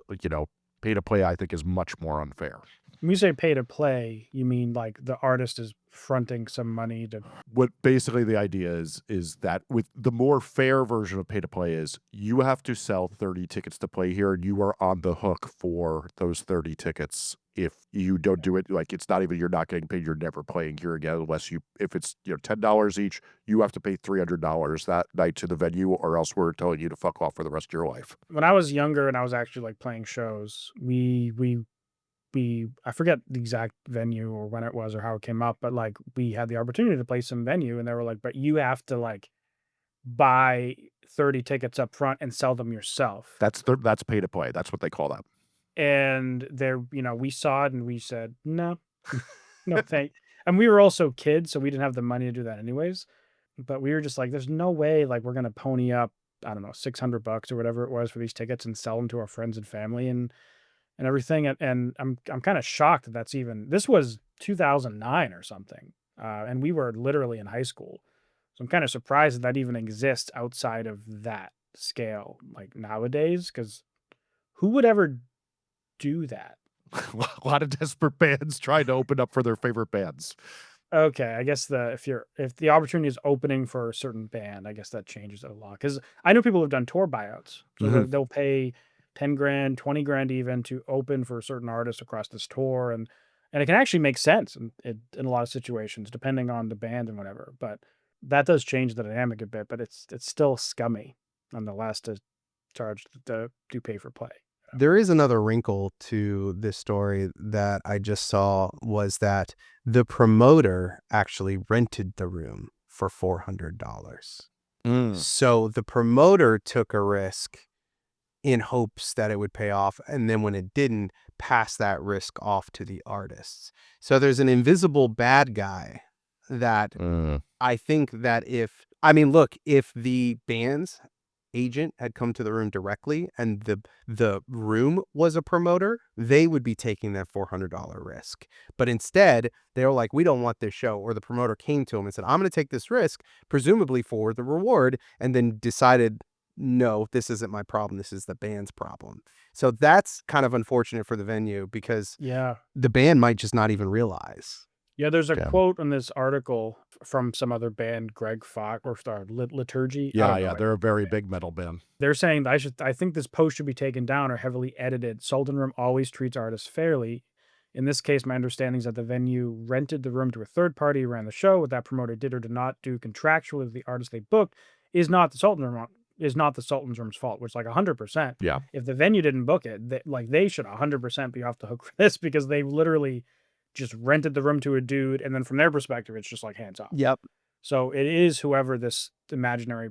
pay to play I think is much more unfair. When you say pay to play, you mean like the artist is fronting some money to What basically the idea is that with the more fair version of pay to play is you have to sell 30 tickets to play here and you are on the hook for those 30 tickets. If you don't do it, like it's not even you're not getting paid, you're never playing here again unless if it's $10 each, you have to pay $300 that night to the venue or else we're telling you to fuck off for the rest of your life. when I was younger and I was actually like playing shows, we I forget the exact venue or when it was or how it came up, but like we had the opportunity to play some venue and they were like, but you have to like buy 30 tickets up front and sell them yourself. That's pay to play. That's what they call that. And there, we saw it and we said, no, no, thank. And we were also kids, so we didn't have the money to do that anyways. But we were just like, there's no way like we're gonna pony up, I don't know, $600 or whatever it was for these tickets and sell them to our friends and family and everything. And I'm kind of shocked that that's even this was 2009 or something. And we were literally in high school. So I'm kind of surprised that even exists outside of that scale, like nowadays, because who would ever do that? A lot of desperate bands trying to open up for their favorite bands. Okay, I guess if the opportunity is opening for a certain band, I guess that changes it a lot. Because I know people who've done tour buyouts, so they'll pay 10 grand, 20 grand even to open for a certain artist across this tour, and it can actually make sense in a lot of situations, depending on the band and whatever. But that does change the dynamic a bit, but it's still scummy nonetheless to charge to pay for play. There is another wrinkle to this story that I just saw was that the promoter actually rented the room for $400. So the promoter took a risk in hopes that it would pay off, and then when it didn't, pass that risk off to the artists. So there's an invisible bad guy that Mm. I think that if the band's agent had come to the room directly and the room was a promoter, they would be taking that $400 risk. But instead, they were like, we don't want this show. Or the promoter came to him and said, I'm going to take this risk, presumably for the reward, and then decided, no, this isn't my problem. This is the band's problem. So that's kind of unfortunate for the venue because Yeah. the band might just not even realize. Yeah, there's a Yeah. quote in this article from some other band, Greg Fox, or Liturgy. I Yeah, don't know. yeah, they're a very big metal band. They're saying that I think this post should be taken down or heavily edited. Sultan Room always treats artists fairly. In this case, my understanding is that the venue rented the room to a third party who ran the show. What that promoter did or did not do contractually with the artist they booked is not the Sultan's Room's fault, which, like, 100%. Yeah. If the venue didn't book it, they should 100% be off the hook for this because they literally just rented the room to a dude, and then from their perspective, it's just like hands off. Yep. So it is whoever this imaginary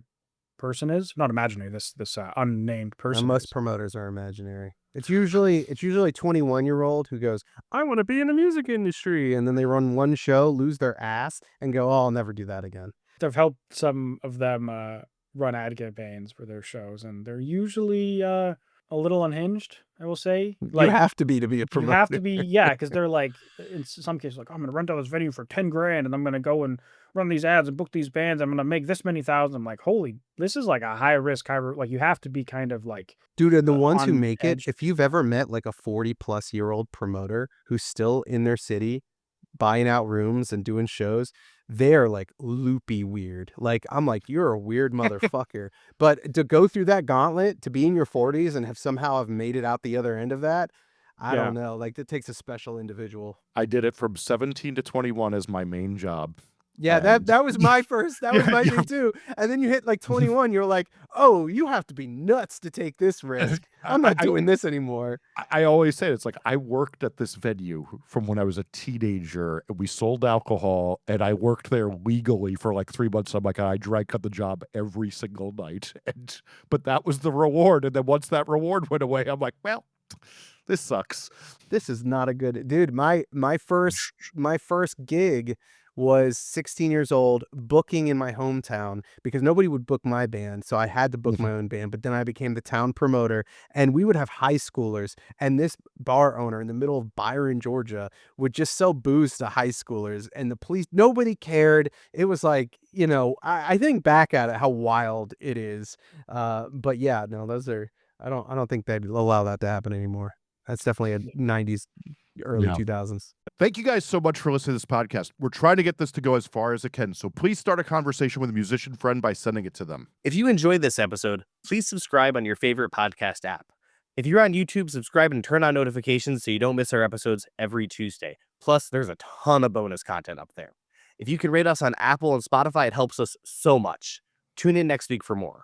person is, not imaginary, this unnamed person. And most is. promoters are imaginary. It's usually 21-year-old who goes, I want to be in the music industry, and then they run one show, lose their ass, and go, oh, I'll never do that again. I've helped some of them run ad campaigns for their shows, and they're usually a little unhinged, I will say. You have to be a promoter. You have to be, yeah, because they're like, in some cases, like, I'm going to rent out this venue for 10 grand and I'm going to go and run these ads and book these bands. I'm going to make this many thousand. I'm like, holy, this is like a high risk, like, you have to be kind of like, Dude, and the ones who on make edge. it, if you've ever met like a 40-plus-year-old promoter who's still in their city buying out rooms and doing shows, they're like loopy weird. Like, I'm like, you're a weird motherfucker. But to go through that gauntlet, to be in your 40s and have made it out the other end of that, I Yeah. don't know. Like, that takes a special individual. I did it from 17 to 21 as my main job. Yeah, And- that was my first. That was Yeah, my yeah. thing too. And then you hit like 21, you're like, oh, you have to be nuts to take this risk. I'm not doing this anymore. I always say it's like I worked at this venue from when I was a teenager, and we sold alcohol, and I worked there legally for like 3 months. I'm like, I drank at the job every single night, but that was the reward. And then once that reward went away, I'm like, well, this sucks. This is not a good dude. My first gig was 16 years old, booking in my hometown because nobody would book my band. So I had to book my own band, but then I became the town promoter, and we would have high schoolers, and this bar owner in the middle of Byron, Georgia would just sell booze to high schoolers, and the police, nobody cared. It was like, I think back at it, how wild it is. But yeah, no, those are, I don't think they'd allow that to happen anymore. That's definitely a 90s, early Yeah. 2000s. Thank you guys so much for listening to this podcast. We're trying to get this to go as far as it can, so please start a conversation with a musician friend by sending it to them. If you enjoyed this episode, please subscribe on your favorite podcast app. If you're on YouTube, subscribe and turn on notifications so you don't miss our episodes every Tuesday. Plus, there's a ton of bonus content up there. If you can rate us on Apple and Spotify, it helps us so much. Tune in next week for more.